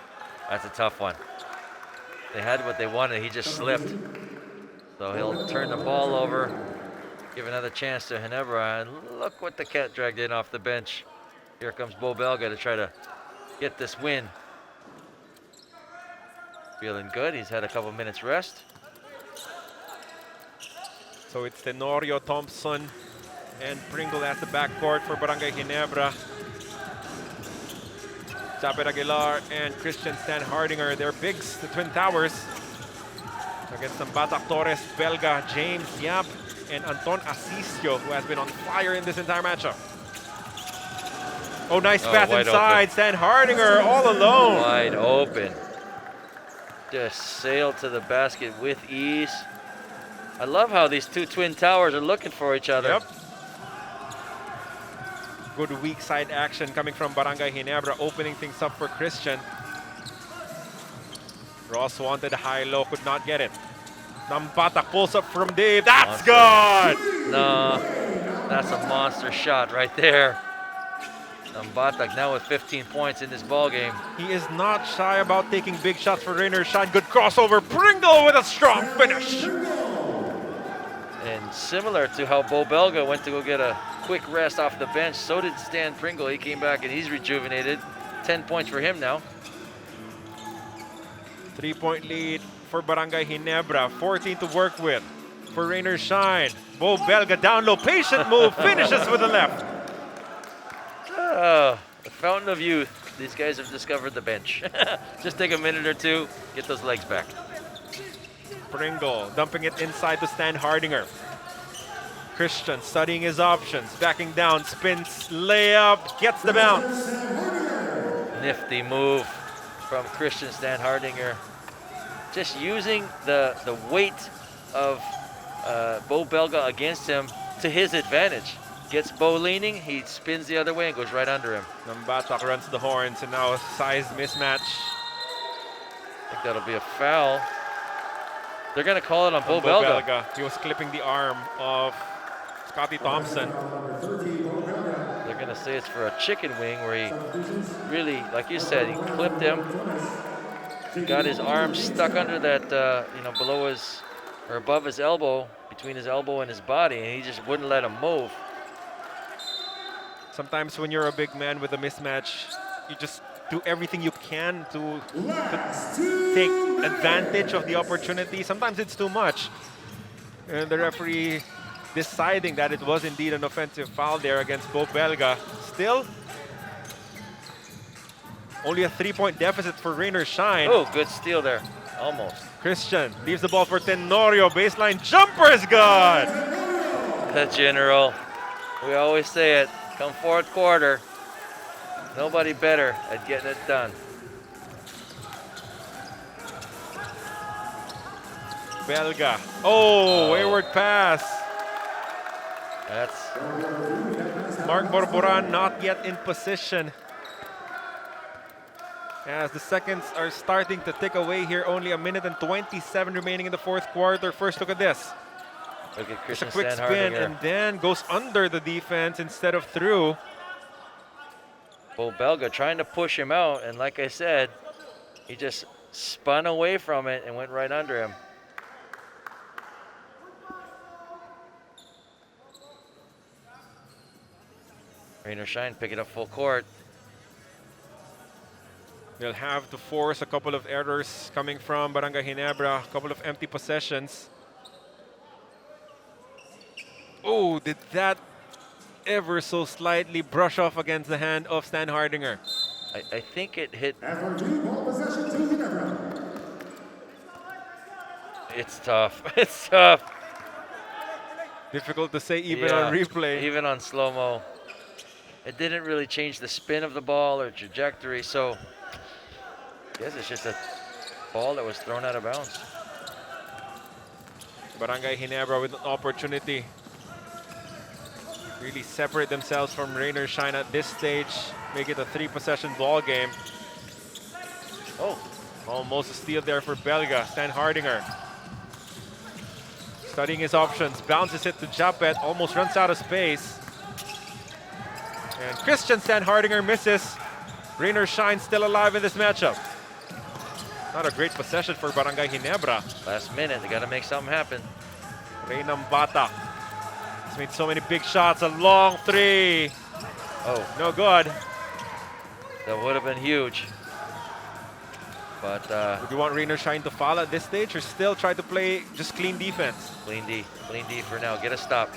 That's a tough one. They had what they wanted. He just slipped. So he'll turn the ball over, give another chance to Ginebra. And look what the cat dragged in off the bench. Here comes Bo Belga to try to get this win. Feeling good. He's had a couple minutes rest. So it's Tenorio, Thompson, and Pringle at the backcourt for Barangay Ginebra. Chapet Aguilar and Christian Stan Hardinger, their bigs, the Twin Towers. Against Batak, Torres, Belga, James Yap, and Anton Asisio, who has been on fire in this entire matchup. Oh, nice pass inside. Open. Stan Hardinger all alone. Wide open. Just sailed to the basket with ease. I love how these two Twin Towers are looking for each other. Yep. Good weak side action coming from Barangay Ginebra, opening things up for Christian. Ross wanted a high-low, could not get it. Nambatak pulls up from Dave. That's good! No, that's a monster shot right there. Nambatak now with 15 points in this ball game. He is not shy about taking big shots for Rain or Shine. Good crossover. Pringle with a strong finish. And similar to how Bo Belga went to go get a quick rest off the bench, so did Stan Pringle. He came back and he's rejuvenated. 10 points for him now. 3-point lead for Barangay Ginebra. 14 to work with for Rain or Shine. Bo Belga down low. Patient move. Finishes with the left. The fountain of youth. These guys have discovered the bench. Just take a minute or two, get those legs back. Pringle dumping it inside to Stan Hardinger. Christian studying his options, backing down, spins, layup, gets the bounce. Nifty move from Christian Stan Hardinger. Just using the weight of Bo Belga against him to his advantage. Gets Bo leaning, he spins the other way and goes right under him. Nambatak runs the horns and now a size mismatch. I think that'll be a foul. They're going to call it on Bo Belga. He was clipping the arm of Scotty Thompson. They're going to say it's for a chicken wing where he really, like you said, he clipped him. Got his arm stuck under that, below his, or above his elbow, between his elbow and his body, and he just wouldn't let him move. Sometimes when you're a big man with a mismatch, you just do everything you can to take advantage of the opportunity. Sometimes it's too much. And the referee deciding that it was indeed an offensive foul there against Bo Belga. Still, only a 3-point deficit for Rain or Shine. Oh, good steal there. Almost. Christian leaves the ball for Tenorio. Baseline jumper is good. The general. We always say it. Come fourth quarter, nobody better at getting it done. Belga. Oh, wayward pass. That's Mark Borboran not yet in position. As the seconds are starting to tick away here, only 1 minute and 27 remaining in the fourth quarter. First look at this. Look at It's a Christian quick Stan spin Hardinger. and then goes under the defense instead of through. Bo Belga trying to push him out, and like I said, he just spun away from it and went right under him. Rain or Shine pick it up full court. They'll have to force a couple of errors coming from Barangay Ginebra, a couple of empty possessions. Oh, did that ever so slightly brush off against the hand of Stan Hardinger? I think it hit. After 2 ball possession to Ginebra. It's tough. It's tough. Difficult to say even Yeah, on replay. Even on slow-mo. It didn't really change the spin of the ball or trajectory, so I guess it's just a ball that was thrown out of bounds. Brgy.Ginebra with an opportunity really separate themselves from Rain or Shine at this stage, make it a 3-possession ball game. Oh, Almost a steal there for Belga. Stan Hardinger studying his options, bounces it to Japet, almost runs out of space. And Christian Stan Hardinger misses. Rain or Shine still alive in this matchup. Not a great possession for Brgy.Ginebra. last minute, they got to make something happen. Reynam Bata has made so many big shots. A long three. Oh, No good. that would have been huge. But Would you want Rain or Shine to foul at this stage or still try to play just clean defense? clean D for now. Get a stop.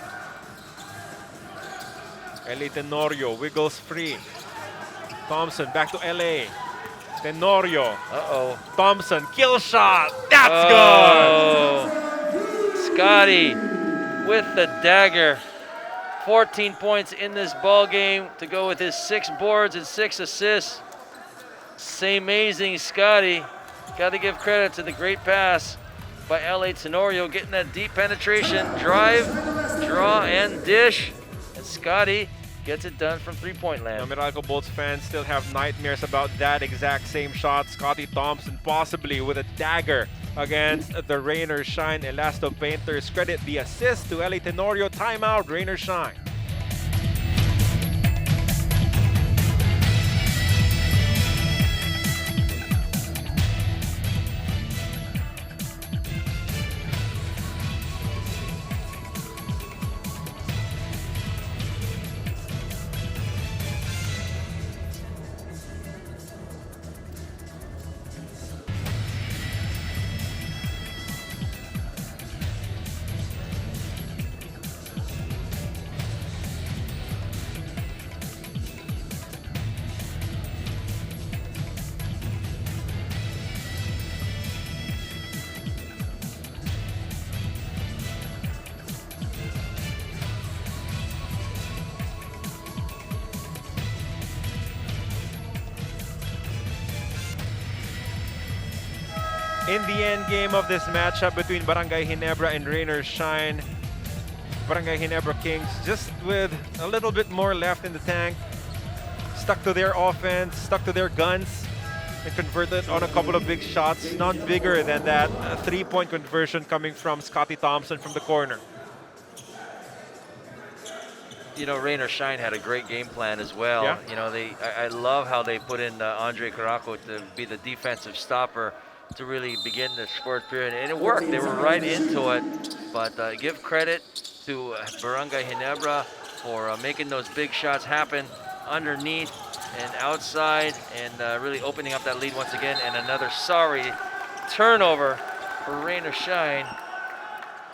LA Tenorio wiggles free. Thompson back to LA. Tenorio. Uh-oh. Thompson, kill shot. That's Oh, Scotty with the dagger. 14 points in this ball game to go with his 6 boards and 6 assists. Say amazing, Scotty. Got to give credit to the great pass by LA Tenorio, getting that deep penetration, drive, draw, and dish. And Scotty gets it done from three-point good. land. Meralco Bolts fans still have nightmares about that exact same shot. Scotty Thompson possibly with a dagger against the Rain or Shine Elasto Painters. Credit the assist to LA Tenorio. Timeout, Rain or Shine. In the end game of this matchup between Brgy.Ginebra and Rain or Shine, Brgy.Ginebra Kings just with a little bit more left in the tank, stuck to their offense, stuck to their guns, and converted on a couple of big shots, none bigger than that 3-point conversion coming from Scotty Thompson from the corner. You know, Rain or Shine had a great game plan as well. Yeah. You know, I love how they put in Andre Caraco to be the defensive stopper to really begin the fourth period, and it worked. They were right into it. But give credit to Brgy.Ginebra for making those big shots happen underneath and outside, and really opening up that lead once again. And another sorry turnover for Rain or Shine.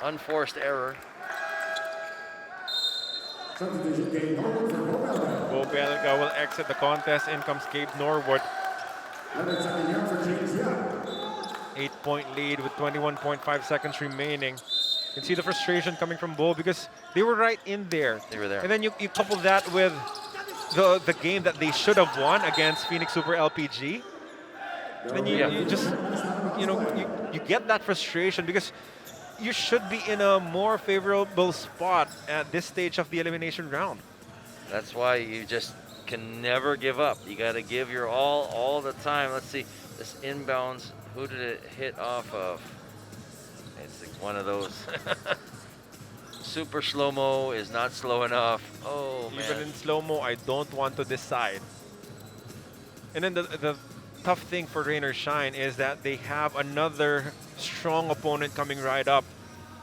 Unforced error. Substitution game, Norwood for Bo Belga. Bo Belga will exit the contest. In comes Gabe Norwood. Leonard Sakanyang for James Young. 8-point lead with 21.5 seconds remaining. You can see the frustration coming from Bo because they were right in there. They were there. And then you couple that with the game that they should have won against Phoenix Super LPG. Then you just, you get that frustration because you should be in a more favorable spot at this stage of the elimination round. That's why you just can never give up. You got to give your all the time. Let's see, this inbounds, who did it hit off of? It's like one of those. Super slow-mo is not slow enough. Oh, man. Even in slow-mo, I don't want to decide. And then the tough thing for Rain or Shine is that they have another strong opponent coming right up.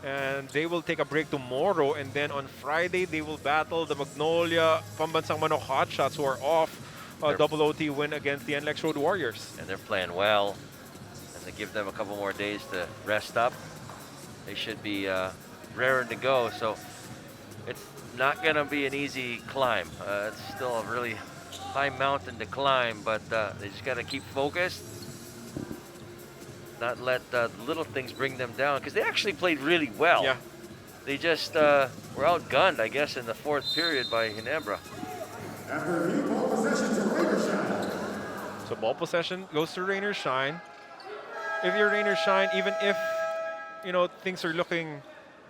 And they will take a break tomorrow, and then on Friday they will battle the Magnolia Pambansang Manok Hotshots, who are off a double OT win against the NLEX Road Warriors. And they're playing well. And they give them a couple more days to rest up. They should be raring to go. So it's not going to be an easy climb. It's still a really high mountain to climb, but they just got to keep focused. not let little things bring them down, because they actually played really well. Yeah. They just were outgunned, I guess, in the fourth period by Ginebra. After review, ball possession to Rainer Shine. So ball possession goes to Rainer Shine. If you're Rainer Shine, even if things are looking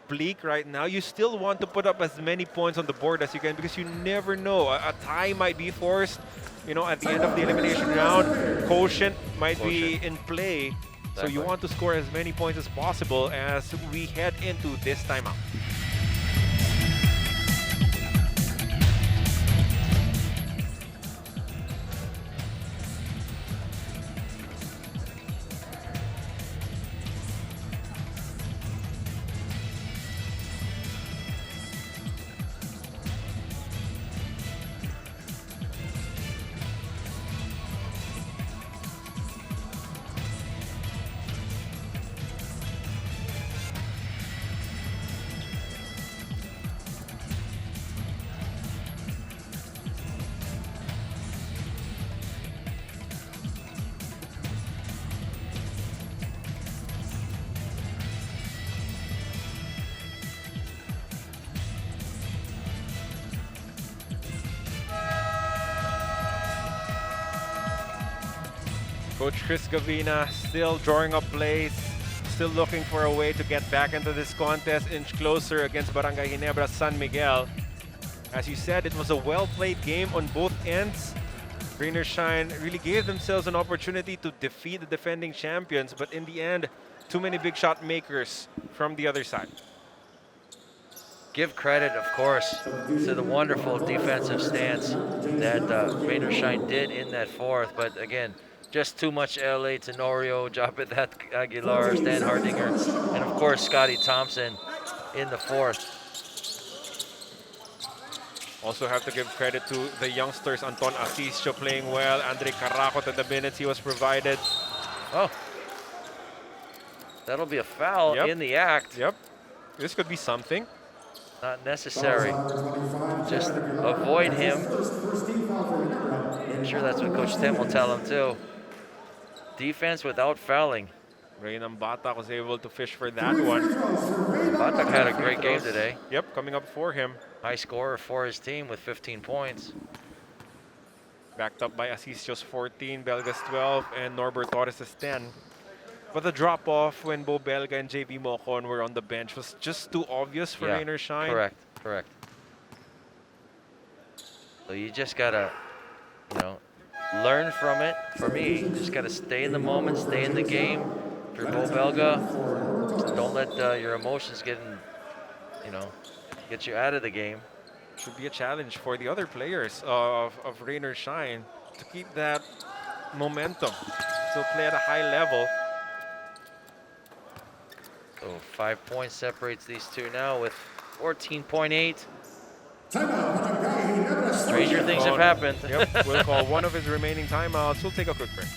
bleak right now, you still want to put up as many points on the board as you can, because you never know. A tie might be forced, at the end of the elimination round. Quotient might be in play. So you want to score as many points as possible as we head into this timeout. Coach Chris Gavina still drawing up plays, still looking for a way to get back into this contest, inch closer against Barangay Ginebra San Miguel. As you said, it was a well-played game on both ends. Rainer Shine really gave themselves an opportunity to defeat the defending champions, but in the end, too many big shot makers from the other side. Give credit, of course, to the wonderful defensive stance that Rainer Shine did in that fourth, but again, just too much LA, Tenorio, Japeth Aguilar, Stan Hardinger, and of course Scotty Thompson in the fourth. Also have to give credit to the youngsters, Anton Asisio playing well, Andre Caracot at the minutes he was provided. Oh, that'll be a foul in the act. Yep, this could be something. Not necessary. Just avoid him. I'm sure that's what Coach Tim will tell him too. Defense without fouling. Reynan Batak was able to fish for that one. Batak had a great game today. Yep, coming up for him. High scorer for his team with 15 points. Backed up by Asisio's 14, Belga's 12, and Norbert Torres' 10. But the drop-off when Bo Belga and JV Mocon were on the bench was just too obvious for Rainer Shine. Correct. So you just gotta, learn from it. For me, you just gotta stay in the moment, stay in the game. If you're Bo Belga, just don't let your emotions get you out of the game. Should be a challenge for the other players of Rainer Shine to keep that momentum, still play at a high level. So 5 points separates these two now with 14.8. Stranger things have happened. Yep, we'll call one of his remaining timeouts. We'll take a quick break.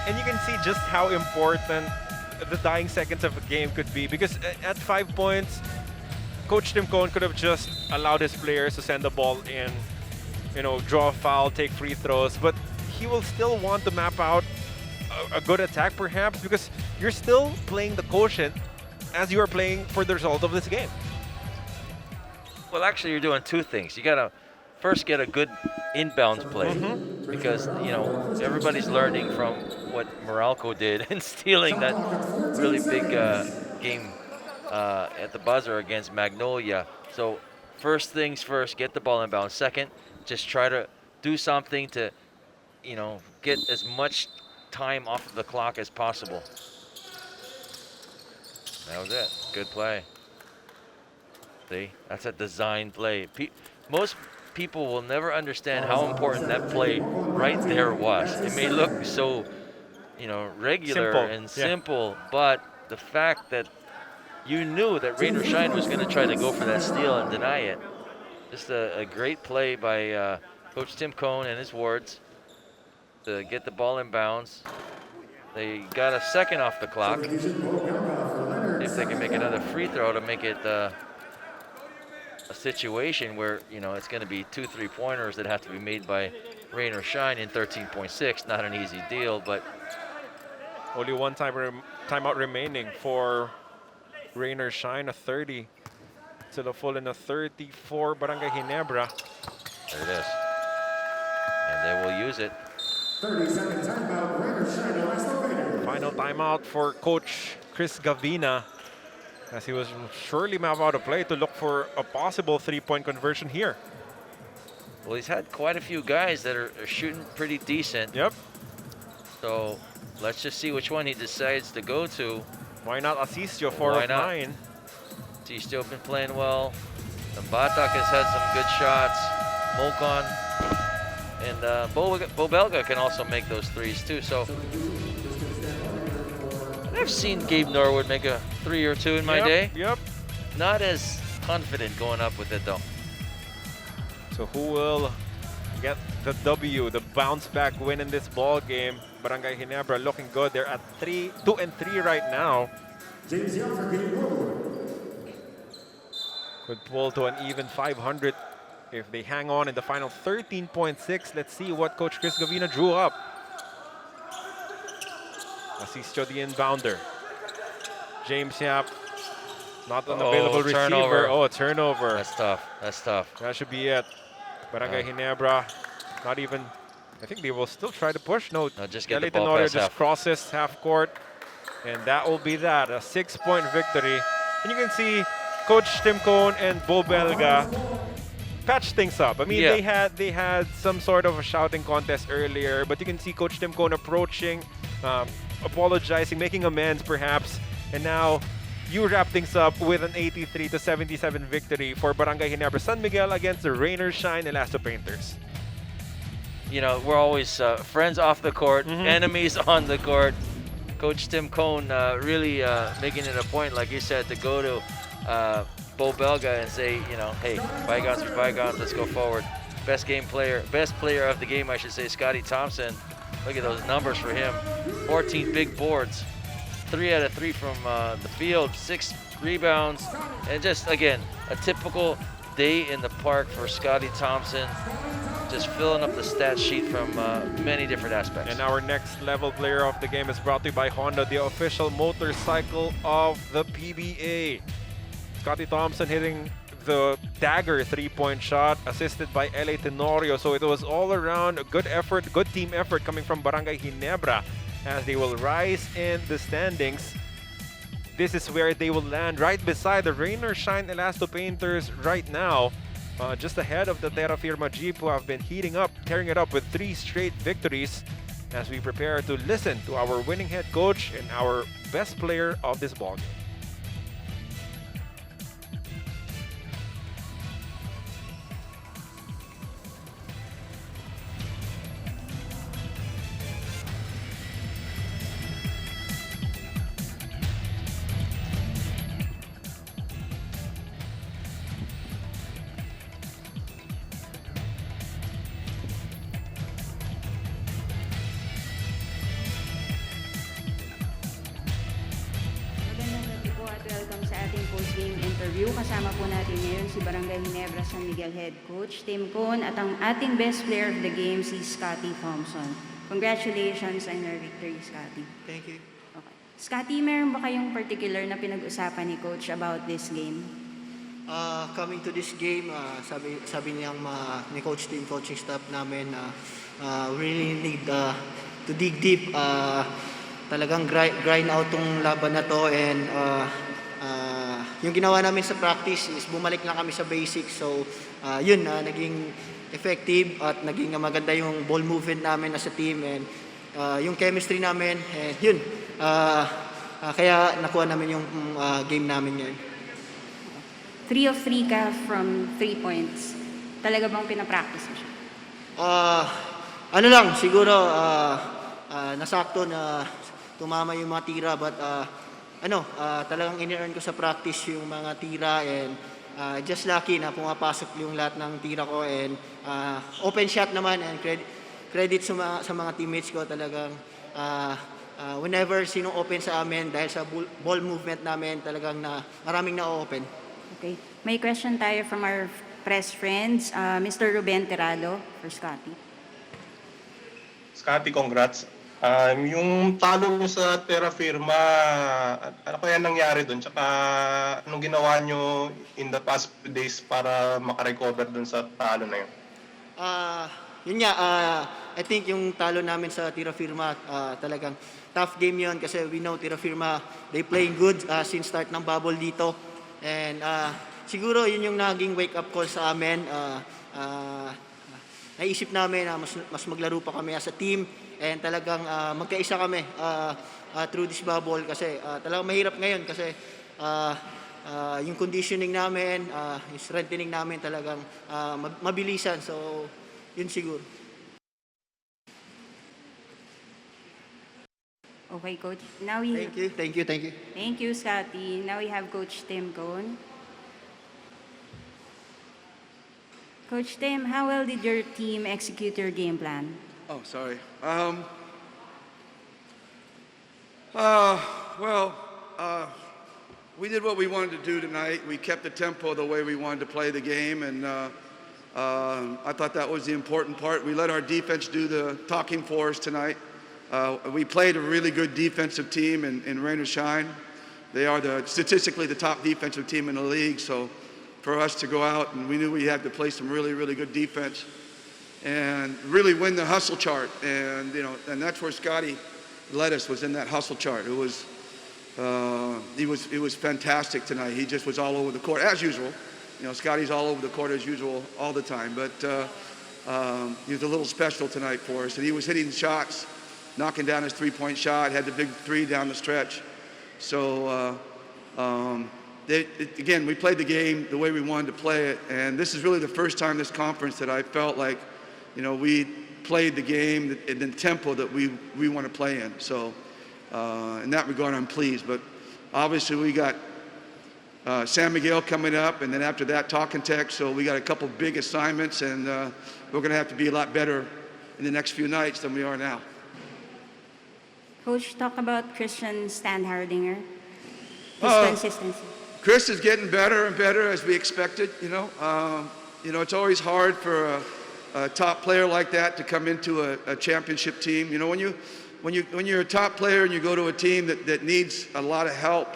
And you can see just how important the dying seconds of a game could be, because at 5 points, Coach Tim Cohn could have just allowed his players to send the ball in, draw a foul, take free throws, but he will still want to map out a good attack perhaps, because you're still playing the quotient as you are playing for the result of this game. Well, actually, you're doing two things. You gotta first get a good inbounds play, because everybody's learning from what Meralco did in stealing that really big game at the buzzer against Magnolia So first things first, get the ball inbound. Second, just try to do something to, get as much time off of the clock as possible. That was it. Good play. See, that's a design play. Most people will never understand how important that play right there was. It may look so, regular Simple. and Yeah. simple, but the fact that you knew that Rain or Shine was going to try to go for that steal and deny it. Just a great play by Coach Tim Cohn and his wards to get the ball in bounds. They got a second off the clock. If they can make another free throw to make it a situation where, it's going to be 2 3-pointers that have to be made by Rain or Shine in 13.6. Not an easy deal, but Only one timeout remaining for Rain or Shine, a 30 to the full and a 34 Brgy.Ginebra. there it is. And they will use it. 30-second timeout, Rain or Shine, Elasto Painters. Final timeout for Coach Chris Gavina, as he was surely out of play to look for a possible 3-point conversion here. Well, he's had quite a few guys that are shooting pretty decent. Yep. So let's just see which one he decides to go to. Why not Asisio, 4 Why of not? 9? He's still been playing well. And Batak has had some good shots. Mokon. And Bo Belga can also make those threes too. So I've seen Gabe Norwood make a 3 or 2 in my day. Yep. Not as confident going up with it though. So who will get the W, the bounce back win in this ball game? Brgy.Ginebra looking good. They're at 2 and 3 right now. James Young for Gabe Norwood. Could pull to an even 500 if they hang on in the final 13.6. Let's see what Coach Chris Gavina drew up. Asisio the inbounder. James Yap, not an available receiver. Turnover. Oh, a turnover. That's tough. That's tough. That should be it. Brgy.Ginebra, not even, I think they will still try to push. No, No, just get the Elite ball Tenorio past just half. crosses half court. And that will be that, a 6-point victory. And you can see Coach Tim Cohn and Bo Belga patch things up. I mean, Yeah. they had some sort of a shouting contest earlier, but you can see Coach Tim Cohn approaching, apologizing, making amends perhaps, and now you wrap things up with an 83-77 victory for Brgy.Ginebra San Miguel against the Rain or Shine Elasto Painters. We're always friends off the court, enemies on the court. Coach Tim Cohn really making it a point, like you said, to go to Bo Belga and say, hey, bygones be bygones, let's go forward. Best player of the game, I should say, Scotty Thompson. Look at those numbers for him. 14 big boards, 3 out of 3 from the field, 6 rebounds, and just, again, a typical day in the park for Scotty Thompson. Just filling up the stat sheet from many different aspects. And our next level player of the game is brought to you by Honda, the official motorcycle of the PBA. Scotty Thompson hitting the dagger 3-point shot, assisted by Elite Tenorio. So it was all around a good effort, good team effort coming from Brgy.Ginebra as they will rise in the standings. This is where they will land, right beside the Rain or Shine Elasto Painters right now. Just ahead of the Terra Firma Jeep, who have been heating up, tearing it up with 3 straight victories as we prepare to listen to our winning head coach and our best player of this ballgame. Welcome sa ating post-game interview. Kasama po natin ngayon si Brgy.Ginebra San Miguel Head Coach Tim Cohn at ang ating best player of the game, si Scotty Thompson. Congratulations on your victory, Scotty. Thank you. Okay. Scotty, meron ba kayong particular na pinag-usapan ni Coach about this game? Coming to this game, sabi niyang ni Coach Team coaching staff namin, we really need to dig deep. Talagang grind out tong laban na to and yung ginawa namin sa practice is bumalik lang kami sa basics. So, yun, naging effective at naging maganda yung ball movement namin as a team and yung chemistry namin. And yun, kaya nakuha namin yung game namin ngayon. 3 of 3 ka from 3 points. Talaga bang pinapractice mo siya? Ano lang, siguro nasakto na tumama yung mga tira but talagang in-earn ko sa practice yung mga tira and just lucky na pumapasok yung lahat ng tira ko and open shot naman and credit sa mga teammates ko talagang whenever sinong open sa amin dahil sa ball movement namin talagang maraming na-open. Okay. May question tayo from our press friends. Mr. Ruben Terrado for Scotty. Scotty, congrats. Yung talo nyo sa Terra Firma, ano kaya nangyari doon? Tsaka anong ginawa nyo in the past few days para makarecover doon sa talo na yun? Yun nga, I think yung talo namin sa Terra Firma, talagang tough game yun kasi we know Terra Firma, they playing good since start ng bubble dito. And siguro yun yung naging wake-up call sa amin. Naisip namin na mas maglaro pa kami as a team and talagang magkaisa kami through this bubble kasi talagang mahirap ngayon kasi yung conditioning namin, yung strengthening namin talagang mabilisan. So, yun siguro. Okay, Coach. Now Thank you. Thank you, Scotty. Now we have Coach Tim Cone. Coach Tim, how well did your team execute your game plan? Oh, sorry. We did what we wanted to do tonight. We kept the tempo the way we wanted to play the game, and I thought that was the important part. We let our defense do the talking for us tonight. We played a really good defensive team in Rain or Shine. They are statistically the top defensive team in the league, so for us to go out and we knew we had to play some really, really good defense and really win the hustle chart. And that's where Scotty led us, was in that hustle chart. It was he was fantastic tonight. He just was all over the court as usual. Scotty's all over the court as usual all the time, but he was a little special tonight for us. And he was hitting shots, knocking down his three-point shot, had the big three down the stretch. So again, we played the game the way we wanted to play it, and this is really the first time this conference that I felt like, we played the game in the tempo that we want to play in. So in that regard, I'm pleased. But obviously, we got San Miguel coming up, and then after that, Talk and Text. So we got a couple big assignments, and we're going to have to be a lot better in the next few nights than we are now. Coach, talk about Christian Standhardinger. His consistency. Chris is getting better and better as we expected. It's always hard for a top player like that to come into a championship team. When you're a top player and you go to a team that needs a lot of help,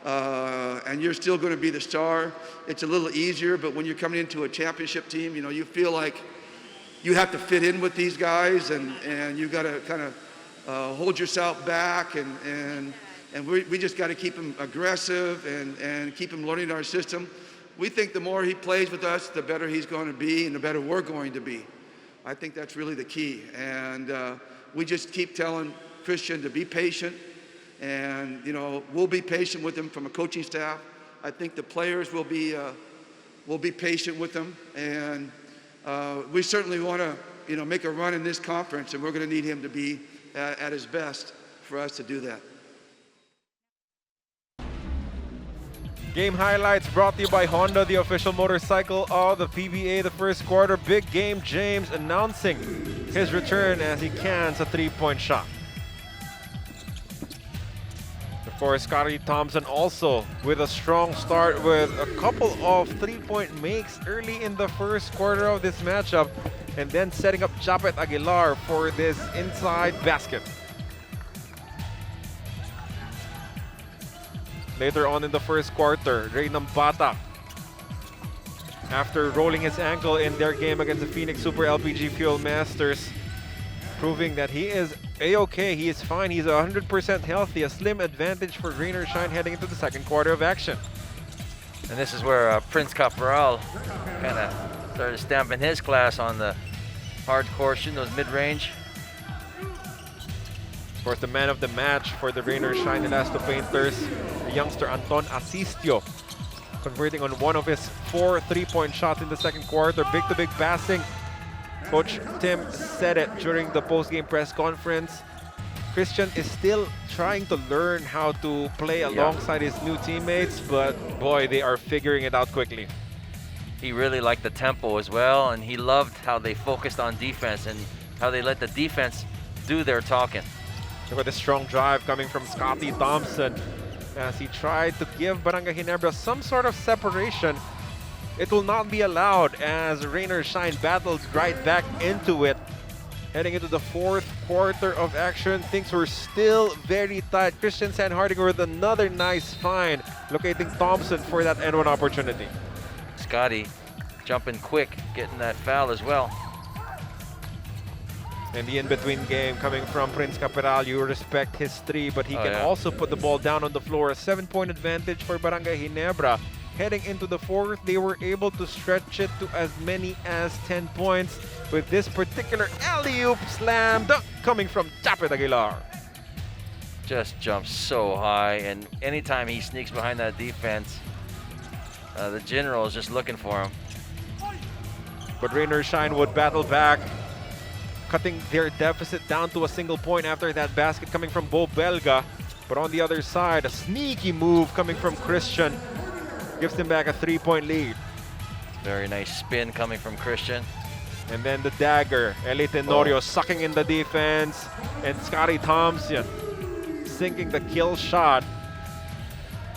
and you're still going to be the star, it's a little easier. But when you're coming into a championship team, you feel like you have to fit in with these guys, and you got to kind of hold yourself back, and we just got to keep him aggressive and keep him learning our system. We think the more he plays with us, the better he's going to be and the better we're going to be. I think that's really the key. And we just keep telling Christian to be patient, and we'll be patient with him from a coaching staff. I think the players will be patient with him, and we certainly want to make a run in this conference, and we're going to need him to be at his best for us to do that. Game highlights brought to you by Honda, the official motorcycle of the PBA. The first quarter, big game. James announcing his return as he cans a three-point shot. Of course, Scotty Thompson also with a strong start with a couple of three-point makes early in the first quarter of this matchup, and then setting up Japet Aguilar for this inside basket. Later on in the first quarter, Ray Nambata, after rolling his ankle in their game against the Phoenix Super LPG Fuel Masters, proving that he is A-okay, he is fine, he's 100% healthy, a slim advantage for Rain or Shine heading into the second quarter of action. And this is where Prince Caporal kind of started stamping his class on the hardcore, shooting those mid-range. Of course, the man of the match for the Rainer Shine Elasto Painters, the youngster Anton Asistio, converting on one of his 4 3-point shots in the second quarter. Big-to-big passing. Coach Tim said it during the post-game press conference. Christian is still trying to learn how to play alongside his new teammates, but boy, they are figuring it out quickly. He really liked the tempo as well, and he loved how they focused on defense and how they let the defense do their talking. Look at the strong drive coming from Scotty Thompson as he tried to give Barangay Ginebra some sort of separation. It will not be allowed as Rainer Shine battles right back into it. Heading into the fourth quarter of action, things were still very tight. Christian Sanhardinger with another nice find, locating Thompson for that N1 opportunity. Scotty jumping quick, getting that foul as well. And the in-between game coming from Prince Caporal, you respect his 3, but he can also put the ball down on the floor. A 7-point advantage for Barangay Ginebra. Heading into the fourth, they were able to stretch it to as many as 10 points with this particular alley-oop slam dunk coming from Japet Aguilar. Just jumps so high, and anytime he sneaks behind that defense, the general is just looking for him. But Rainer Shine would battle back, cutting their deficit down to a single point after that basket coming from Bo Belga. But on the other side, a sneaky move coming from Christian gives them back a 3-point lead. Very nice spin coming from Christian. And then the dagger, Eli Tenorio sucking in the defense, and Scotty Thompson sinking the kill shot,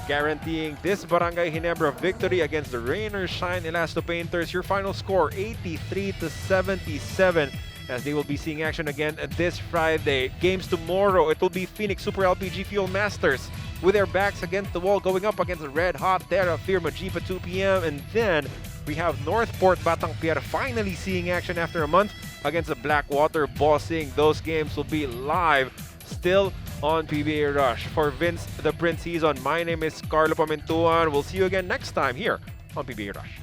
guaranteeing this Barangay Ginebra victory against the Rainer Shine Elasto Painters. Your final score, 83-77, as they will be seeing action again this Friday. Games tomorrow, it will be Phoenix Super LPG Fuel Masters with their backs against the wall, going up against the red hot Terra Firma Jeep at 2 p.m. And then we have Northport Batang Pier finally seeing action after a month against the Blackwater Bossing. Those games will be live still on PBA Rush. For Vince the Prince Season, my name is Carlo Pamentuan. We'll see you again next time here on PBA Rush.